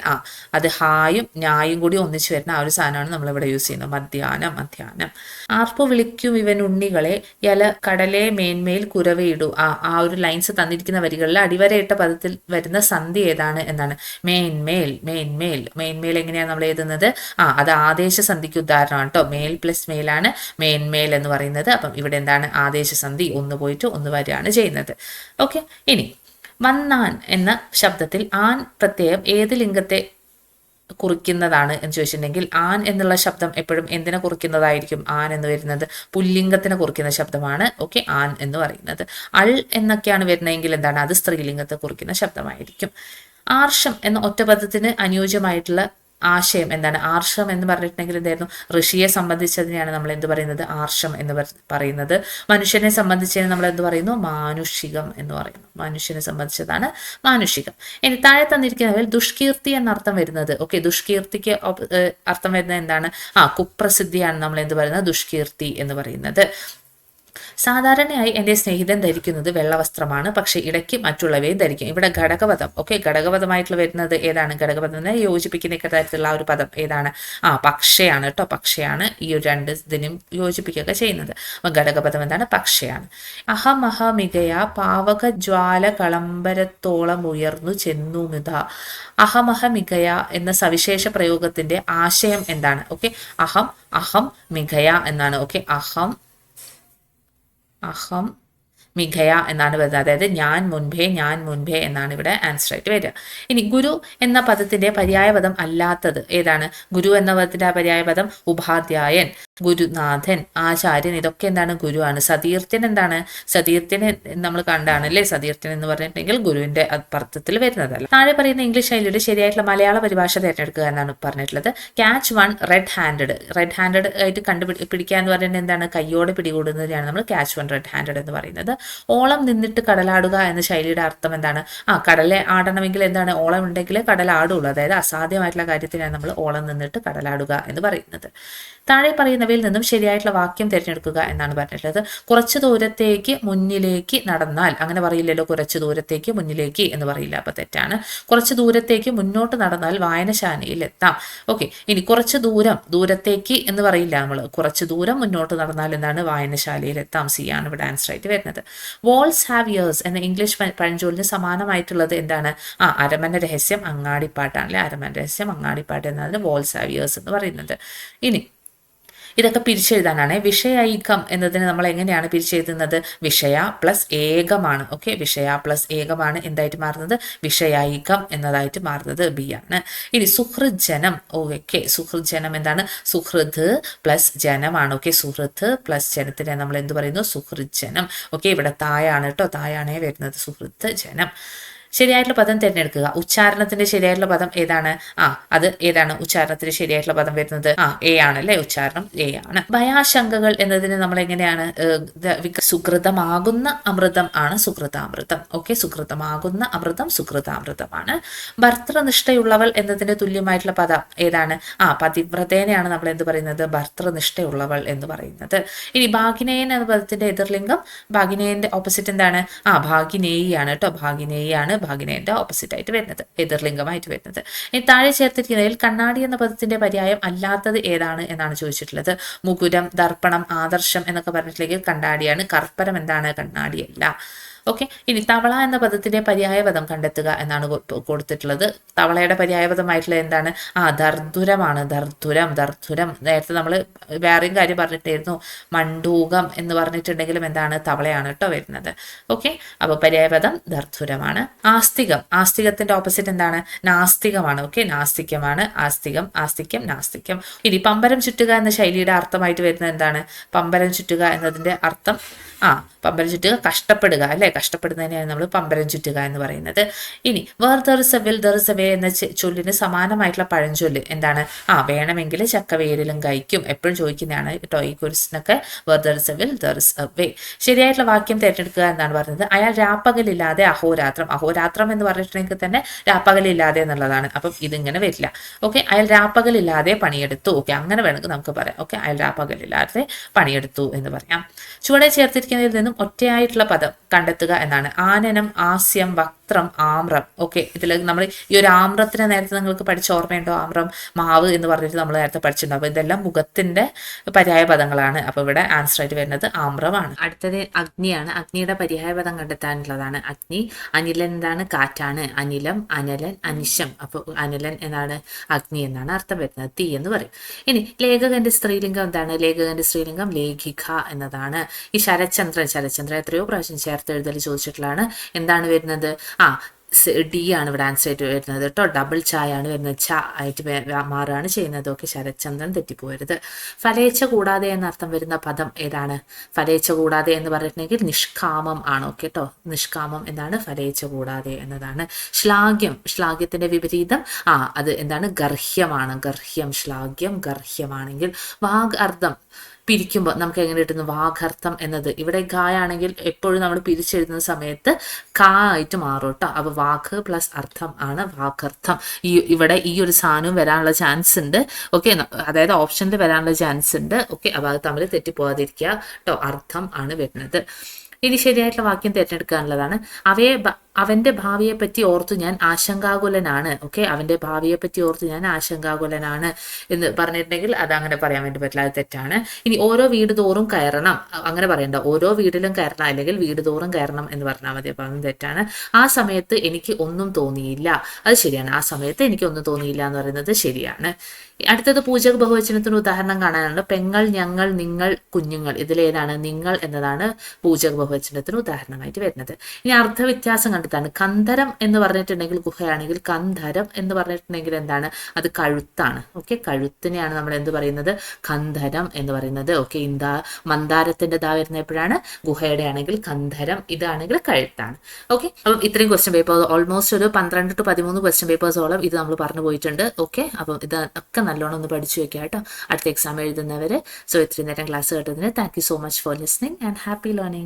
അത് ഹായും ഞായും കൂടി ഒന്നിച്ചു വരുന്ന ആ ഒരു സാധനമാണ് നമ്മൾ ഇവിടെ യൂസ് ചെയ്യുന്നത്. മധ്യാഹ്നം. ആർപ്പു വിളിക്കും ഇവൻ ഉണ്ണികളെ കടലെ മേന്മേൽ കുരവയിടു. ആ ഒരു ലൈൻസ് തന്നിരിക്കുന്ന വരികളിൽ അടിവരയിട്ട പദത്തിൽ വരുന്ന സന്ധി ഏതാണ് എന്നാണ്? മേന്മേൽ എങ്ങനെയാണ് നമ്മൾ എഴുതുന്നത്? അത് ആദേശ സന്ധിക്ക് ഉദാഹരണമാണ് കേട്ടോ. മേൽ പ്ലസ് മേലാണ് മേന്മേൽ എന്ന് പറയുന്നത്. അപ്പം ഇവിടെ എന്താണ്? ആദേശ സന്ധി, ഒന്ന് പോയിട്ട് ഒന്ന് വരികയാണ് ചെയ്യുന്നത്. ഓക്കെ, ഇനി വന്നാൻ എന്ന ശബ്ദത്തിൽ ആൻ പ്രത്യയം ഏത് ലിംഗത്തെ കുറിക്കുന്നതാണ് എന്ന് ചോദിച്ചിട്ടുണ്ടെങ്കിൽ ആൻ എന്നുള്ള ശബ്ദം എപ്പോഴും എന്തിനെ കുറിക്കുന്നതായിരിക്കും? ആൻ എന്ന് വരുന്നത് പുല്ലിംഗത്തിനെ കുറിക്കുന്ന ശബ്ദമാണ്. ഓക്കെ, ആൻ എന്ന് പറയുന്നത്. അൾ എന്നൊക്കെയാണ് വരുന്നതെങ്കിൽ എന്താണ്? അത് സ്ത്രീലിംഗത്തെ കുറിക്കുന്ന ശബ്ദമായിരിക്കും. ആർഷം എന്ന ഒറ്റപദത്തിന് അനുയോജ്യമായിട്ടുള്ള ആശയം എന്താണ്? ആർഷം എന്ന് പറഞ്ഞിട്ടുണ്ടെങ്കിൽ എന്തായിരുന്നു? ഋഷിയെ സംബന്ധിച്ചതിനെയാണ് നമ്മൾ എന്ത് പറയുന്നത്? ആർഷം എന്ന് പറയുന്നത്. മനുഷ്യനെ സംബന്ധിച്ചതിന് നമ്മൾ എന്ത് പറയുന്നു? മാനുഷികം എന്ന് പറയുന്നു. മനുഷ്യനെ സംബന്ധിച്ചതാണ് മാനുഷികം. ഇനി താഴെ തന്നിരിക്കുന്നതിൽ ദുഷ്കീർത്തി എന്ന അർത്ഥം വരുന്നത്. ഓക്കെ, ദുഷ്കീർത്തിക്ക് അർത്ഥം വരുന്നത് എന്താണ്? കുപ്രസിദ്ധിയാണ് നമ്മൾ എന്ത് പറയുന്നത്? ദുഷ്കീർത്തി എന്ന് പറയുന്നത്. സാധാരണയായി എൻ്റെ സ്നേഹിതൻ ധരിക്കുന്നത് വെള്ളവസ്ത്രമാണ്, പക്ഷെ ഇടയ്ക്ക് മറ്റുള്ളവയും ധരിക്കും. ഇവിടെ ഘടകപദം. ഓക്കെ, ഘടകപദമായിട്ടുള്ള വരുന്നത് ഏതാണ്? ഘടകപദത്തിനെ യോജിപ്പിക്കുന്ന തരത്തിലുള്ള ഒരു പദം ഏതാണ്? പക്ഷയാണ് കേട്ടോ. പക്ഷയാണ് ഈ ഒരു രണ്ട് ഇതിനും യോജിപ്പിക്കുക ചെയ്യുന്നത്. അപ്പൊ ഘടകപദം എന്താണ്? പക്ഷയാണ്. അഹമികയ പാവക ജ്വാല കളംബരത്തോളം ഉയർന്നു ചെന്നുമിത. അഹമികയ എന്ന സവിശേഷ പ്രയോഗത്തിന്റെ ആശയം എന്താണ്? ഓക്കെ, അഹം മികയ എന്നാണ്. ഓക്കെ, അഹം മികയ എന്നാണ് വരുന്നത്. അതായത് ഞാൻ മുൻപേ എന്നാണ് ഇവിടെ ആൻസർ ആയിട്ട് വരിക. ഇനി ഗുരു എന്ന പദത്തിന്റെ പര്യായ പദം അല്ലാത്തത് ഏതാണ്? ഗുരു എന്ന പദത്തിന്റെ പര്യായ പദം ഉപാധ്യായൻ. ഗുരുനാഥൻ, ആചാര്യൻ, ഇതൊക്കെ എന്താണ്? ഗുരുവാണ്. സതീർത്ഥ്യൻ എന്താണ്? സതീർത്ഥ്യനെ നമ്മൾ കണ്ടാണ് അല്ലേ? സതീർത്ഥ്യൻ എന്ന് പറഞ്ഞിട്ടുണ്ടെങ്കിൽ ഗുരുവിന്റെ അർത്ഥത്തിൽ വരുന്നതല്ല. താഴെ പറയുന്ന ഇംഗ്ലീഷ് ശൈലിയുടെ ശരിയായിട്ടുള്ള മലയാള പരിഭാഷ തിരഞ്ഞെടുക്കുക എന്നാണ് പറഞ്ഞിട്ടുള്ളത്. Catch one red handed. Red handed ആയിട്ട് പിടിക്കുക എന്ന് പറയുന്നത് എന്താണ്? കയ്യോടെ പിടികൂടുന്നതിനാണ് നമ്മൾ ക്യാച്ച് വൺ റെഡ് ഹാൻഡഡ് എന്ന് പറയുന്നത്. ഓളം നിന്നിട്ട് കടലാടുക എന്ന ശൈലിയുടെ അർത്ഥം എന്താണ്? കടലെ ആടണമെങ്കിൽ എന്താണ്? ഓളം ഉണ്ടെങ്കിൽ കടലാടുള്ളൂ. അതായത് അസാധ്യമായിട്ടുള്ള കാര്യത്തിനാണ് നമ്മൾ ഓളം നിന്നിട്ട് കടലാടുക എന്ന് പറയുന്നത്. താഴെ പറയുന്നവയിൽ നിന്നും ശരിയായിട്ടുള്ള വാക്യം തിരഞ്ഞെടുക്കുക എന്നാണ് പറഞ്ഞിട്ടുള്ളത്. കുറച്ച് ദൂരത്തേക്ക് മുന്നിലേക്ക് നടന്നാൽ, അങ്ങനെ പറയില്ലല്ലോ, കുറച്ച് ദൂരത്തേക്ക് മുന്നിലേക്ക് എന്ന് പറയില്ല, അപ്പൊ തെറ്റാണ്. കുറച്ച് ദൂരത്തേക്ക് മുന്നോട്ട് നടന്നാൽ വായനശാലയിൽ എത്താം. ഓക്കെ, ഇനി കുറച്ച് ദൂരത്തേക്ക് എന്ന് പറയില്ല നമ്മൾ, കുറച്ച് ദൂരം മുന്നോട്ട് നടന്നാൽ എന്താണ്? വായനശാലയിൽ എത്താം. സി ആണ് ഇവിടെ ആൻസർ ആയിട്ട് വരുന്നത്. വാൾസ് ഹാവ് ഇയേഴ്സ് എന്ന ഇംഗ്ലീഷ് പഴഞ്ചൊല്ലിന് സമാനമായിട്ടുള്ളത് എന്താണ്? അരമന രഹസ്യം അങ്ങാടിപ്പാട്ടാണല്ലേ. അരമന രഹസ്യം അങ്ങാടിപ്പാട്ട് എന്നതിന് വാൾസ് ഹാവ് ഇയേഴ്സ് എന്ന് പറയുന്നത്. ഇനി ഇതൊക്കെ പിരിച്ചെഴുതാനാണ്. വിഷയൈകം എന്നതിന് നമ്മൾ എങ്ങനെയാണ് പിരിച്ചെഴുതുന്നത്? വിഷയ പ്ലസ് ഏകമാണ്. ഓക്കെ, വിഷയ പ്ലസ് ഏകമാണ് എന്തായിട്ട് മാറുന്നത്? വിഷയൈകം എന്നതായിട്ട് മാറുന്നത്. ബി ആണ്. ഇനി സുഹൃജനം. ഓക്കെ, സുഹൃജനം എന്താണ്? സുഹൃത് പ്ലസ് ജനമാണ്. ഓക്കെ, സുഹൃത്ത് പ്ലസ് ജനത്തിനെ നമ്മൾ എന്ത് പറയുന്നു? സുഹൃജനം. ഓക്കെ, ഇവിടെ തായാണ് കേട്ടോ, തായാണേ വരുന്നത്. സുഹൃത്ത് ജനം. ശരിയായിട്ടുള്ള പദം തിരഞ്ഞെടുക്കുക. ഉച്ചാരണത്തിന്റെ ശരിയായിട്ടുള്ള പദം ഏതാണ്? അത് ഏതാണ് ഉച്ചാരണത്തിന് ശരിയായിട്ടുള്ള പദം വരുന്നത്? എ ആണല്ലേ, ഉച്ചാരണം എ ആണ്. ഭയാശങ്കകൾ എന്നതിന് നമ്മൾ എങ്ങനെയാണ്? സുകൃതമാകുന്ന അമൃതം ആണ് സുകൃതാമൃതം. ഓക്കെ, സുകൃതമാകുന്ന അമൃതം സുകൃതാമൃതമാണ്. ഭർത്തൃനിഷ്ഠയുള്ളവൾ എന്നതിന് തുല്യമായിട്ടുള്ള പദം ഏതാണ്? പതിവ്രതേനെയാണ് നമ്മൾ എന്ത് പറയുന്നത്? ഭർത്തൃനിഷ്ഠയുള്ളവൾ എന്ന് പറയുന്നത്. ഇനി ഭാഗിനേയൻ എന്ന പദത്തിന്റെ എതിർലിംഗം, ഭാഗിനേയന്റെ ഓപ്പോസിറ്റ് എന്താണ്? ഭാഗിനേയിയാണ് കേട്ടോ, ഭാഗിനേയിയാണ് ഭാഗിനേയന്റെ ഓപ്പോസിറ്റ് ആയിട്ട് വരുന്നത്, എതിർലിംഗമായിട്ട് വരുന്നത്. ഇനി താഴെ ചേർത്തിരിക്കുന്നതിൽ കണ്ണാടി എന്ന പദത്തിന്റെ പര്യായം അല്ലാത്തത് ഏതാണ് എന്നാണ് ചോദിച്ചിട്ടുള്ളത്. മുകുരം, ദർപ്പണം, ആദർശം എന്നൊക്കെ പറഞ്ഞിട്ടുണ്ടെങ്കിൽ കണ്ണാടിയാണ്. കർപ്പരം എന്താണ്? കണ്ണാടിയല്ല. ഓക്കെ, ഇനി തവള എന്ന പദത്തിന്റെ പര്യായപദം കണ്ടെത്തുക എന്നാണ് കൊടുത്തിട്ടുള്ളത്. തവളയുടെ പര്യായപദമായിട്ടുള്ള എന്താണ്? ദർദുരമാണ്. ദർദുരം. നേരത്തെ നമ്മൾ വേറെയും കാര്യം പറഞ്ഞിട്ടായിരുന്നു, മണ്ടൂകം എന്ന് പറഞ്ഞിട്ടുണ്ടെങ്കിലും എന്താണ്? തവളയാണ് കേട്ടോ വരുന്നത്. ഓക്കെ, അപ്പൊ പര്യായപദം ദർദുരമാണ്. ആസ്തികത്തിന്റെ ഓപ്പോസിറ്റ് എന്താണ്? നാസ്തികമാണ്. ഓക്കെ, നാസ്തികമാണ്. ആസ്തിക്യം, നാസ്തിക്യം. ഇനി പമ്പരം ചുറ്റുക എന്ന ശൈലിയുടെ അർത്ഥമായിട്ട് വരുന്നത് എന്താണ്? പമ്പരം ചുറ്റുക എന്നതിന്റെ അർത്ഥം പമ്പരം ചുറ്റുക, കഷ്ടപ്പെടുക അല്ലെ. കഷ്ടപ്പെടുന്നതിനെയാണ് നമ്മൾ പമ്പരം ചുറ്റുക എന്ന് പറയുന്നത്. ഇനി where there is a will there is a way എന്ന ചൊല്ലിന് സമാനമായിട്ടുള്ള പഴഞ്ചൊല്ല് എന്താണ്? വേണമെങ്കിൽ ചക്കവേരിലും കഴിക്കും. എപ്പോഴും ചോദിക്കുന്നതാണ് കേട്ടോ ഈ ക്വസ്റ്റ്യനൊക്കെ. Where there is a will there is a way. ശരിയായിട്ടുള്ള വാക്യം തിരഞ്ഞെടുക്കുക എന്നാണ് പറയുന്നത്. അയാൾ രാപ്പകലില്ലാതെ അഹോരാത്രം. അഹോരാത്രം എന്ന് പറഞ്ഞിട്ടുണ്ടെങ്കിൽ തന്നെ രാപ്പകലില്ലാതെ എന്നുള്ളതാണ്. അപ്പം ഇതിങ്ങനെ വരില്ല. ഓക്കെ, അയാൾ രാപ്പകലില്ലാതെ പണിയെടുത്തു. ഓക്കെ, അങ്ങനെ വേണമെങ്കിൽ നമുക്ക് പറയാം. ഓക്കെ, അയാൾ രാപ്പകലില്ലാതെ പണിയെടുത്തു എന്ന് പറയാം. ചുവടെ ചേർത്തിരിക്കുന്നതിൽ നിന്നും ഒറ്റയായിട്ടുള്ള പദം കണ്ടെത്തുക എന്നാണ്. ആനനം, ആസ്യം, വക്ത്രം, ആമ്രം. ഓക്കെ, ഇതിൽ നമ്മൾ ഈ ഒരു ആമ്രത്തിനെ നേരത്തെ നിങ്ങൾക്ക് പഠിച്ച ഓർമ്മയുണ്ടോ? ആമ്രം, മാവ് എന്ന് പറഞ്ഞിട്ട് നമ്മൾ നേരത്തെ പഠിച്ചിട്ടുണ്ടോ? അപ്പൊ ഇതെല്ലാം മുഖത്തിന്റെ പര്യായ പദങ്ങളാണ്. അപ്പൊ ഇവിടെ ആൻസർ ആയിട്ട് വരുന്നത് ആമ്രമാണ്. അടുത്തത് അഗ്നിയാണ്. അഗ്നിയുടെ പര്യായ പദം കണ്ടെത്താനുള്ളതാണ്. അഗ്നി, അനിലൻ എന്താണ്? കാറ്റാണ്. അനിലം, അനലൻ, അനിശം. അപ്പൊ അനിലൻ എന്നാണ് അഗ്നി എന്നാണ് അർത്ഥം വരുന്നത്. തീ എന്ന് പറയും. ഇനി ലേഖകന്റെ സ്ത്രീലിംഗം എന്താണ്? ലേഖകന്റെ സ്ത്രീലിംഗം ലേഖിക എന്നതാണ്. ഈ ശരചന്ദ്രൻ എത്രയോ പ്രാവശ്യം ചേർത്ത് എഴുതൽ ചോദിച്ചിട്ടുള്ളതാണ്. എന്താണ് വരുന്നത്? ഡി ആണ് ഇവിടെ ആൻസർ ആയിട്ട് വരുന്നത് കേട്ടോ. ഡബിൾ ചായ ആണ് വരുന്നത്. ച ആയിട്ട് മാറുകയാണ് ചെയ്യുന്നത്. ഓക്കെ, ശരചന്ദ്രൻ തെറ്റിപ്പോരുത്. ഫലേച്ഛ കൂടാതെ എന്നർത്ഥം വരുന്ന പദം ഏതാണ്? ഫലേച്ഛ കൂടാതെ എന്ന് പറഞ്ഞിട്ടുണ്ടെങ്കിൽ നിഷ്കാമം ആണ്. ഓക്കെ കേട്ടോ, നിഷ്കാമം എന്താണ്? ഫലേച്ഛ കൂടാതെ എന്നതാണ്. ശ്ലാഘ്യത്തിന്റെ വിപരീതം അത് എന്താണ്? ഗർഹ്യമാണ്. ശ്ലാഘ്യം ഗർഹ്യമാണെങ്കിൽ. വാഗ് അർത്ഥം പിരിക്കുമ്പോൾ നമുക്ക് എങ്ങനെ കിട്ടുന്നു? വാഗർത്ഥം എന്നത് ഇവിടെ ഗായാണെങ്കിൽ എപ്പോഴും നമ്മൾ പിരിച്ചെഴുതുന്ന സമയത്ത് കാ ആയിട്ട് മാറും കേട്ടോ. അപ്പൊ വാഗ് പ്ലസ് അർത്ഥം ആണ് വാഗർത്ഥം. ഇവിടെ ഈ ഒരു സാധനവും വരാനുള്ള ചാൻസ് ഉണ്ട്. ഓക്കെ, അതായത് ഓപ്ഷനിൽ വരാനുള്ള ചാൻസ് ഉണ്ട്. ഓക്കെ, അപ്പൊ അത് തമ്മിൽ തെറ്റിപ്പോകാതിരിക്കുക കേട്ടോ. അർത്ഥം ആണ് വരുന്നത്. ഇനി ശരിയായിട്ടുള്ള വാക്യം തിരഞ്ഞെടുക്കാനുള്ളതാണ്. അവന്റെ ഭാവിയെ പറ്റി ഓർത്ത് ഞാൻ ആശങ്കാകുലനാണ്. ഓക്കെ, അവന്റെ ഭാവിയെ പറ്റി ഓർത്ത് ഞാൻ ആശങ്കാകുലനാണ് എന്ന് പറഞ്ഞിട്ടുണ്ടെങ്കിൽ അത് അങ്ങനെ പറയാൻ വേണ്ടി പറ്റില്ല, അത് തെറ്റാണ്. ഇനി ഓരോ വീട് തോറും കയറണം, അങ്ങനെ പറയണ്ട. ഓരോ വീടിലും കയറണം, അല്ലെങ്കിൽ വീട് തോറും കയറണം എന്ന് പറഞ്ഞാൽ മതി. അപ്പം അതും തെറ്റാണ്. ആ സമയത്ത് എനിക്ക് ഒന്നും തോന്നിയില്ല, അത് ശരിയാണ്. ആ സമയത്ത് എനിക്ക് ഒന്നും തോന്നിയില്ല എന്ന് പറയുന്നത് ശരിയാണ്. അടുത്തത് പൂജക ബഹുവചനത്തിന് ഉദാഹരണം കാണാനുണ്ട്. പെങ്ങൾ, ഞങ്ങൾ, നിങ്ങൾ, കുഞ്ഞുങ്ങൾ. ഇതിലേതാണ്? നിങ്ങൾ എന്നതാണ് പൂജക ബഹുവചനത്തിന് ഉദാഹരണമായിട്ട് വരുന്നത്. ഇനി അർത്ഥവ്യത്യാസം കണ്ടെത്തുക അടുത്താണ്. കന്ധരം എന്ന് പറഞ്ഞിട്ടുണ്ടെങ്കിൽ ഗുഹയാണെങ്കിൽ, കന്ധരം എന്ന് പറഞ്ഞിട്ടുണ്ടെങ്കിൽ എന്താണ്? അത് കഴുത്താണ്. ഓക്കെ, കഴുത്തിനെയാണ് നമ്മൾ എന്ത് പറയുന്നത്? കന്ധരം എന്ന് പറയുന്നത്. ഓക്കെ, മന്ദാരത്തിന്റെ ദാ വരുന്ന എപ്പോഴാണ്? ഗുഹയുടെ ആണെങ്കിൽ കന്ധരം, ഇതാണെങ്കിൽ കഴുത്താണ്. ഓക്കെ, അപ്പം ഇത്രയും ക്വസ്റ്റ്യൻ പേപ്പർ, ഓൾമോസ്റ്റ് ഒരു 12 to 13 ക്വസ്റ്റ്യൻ പേപ്പേഴ്സോളം ഇത് നമ്മൾ പറഞ്ഞു പോയിട്ടുണ്ട്. ഓക്കെ, അപ്പം ഇതൊക്കെ നല്ലോണം ഒന്ന് പഠിച്ചു വെക്കുക കേട്ടോ, അടുത്ത എക്സാം എഴുതുന്നവർ. സോ ഇത്രയും നേരം ക്ലാസ് കേട്ടതിന് thank you so much for listening and happy learning.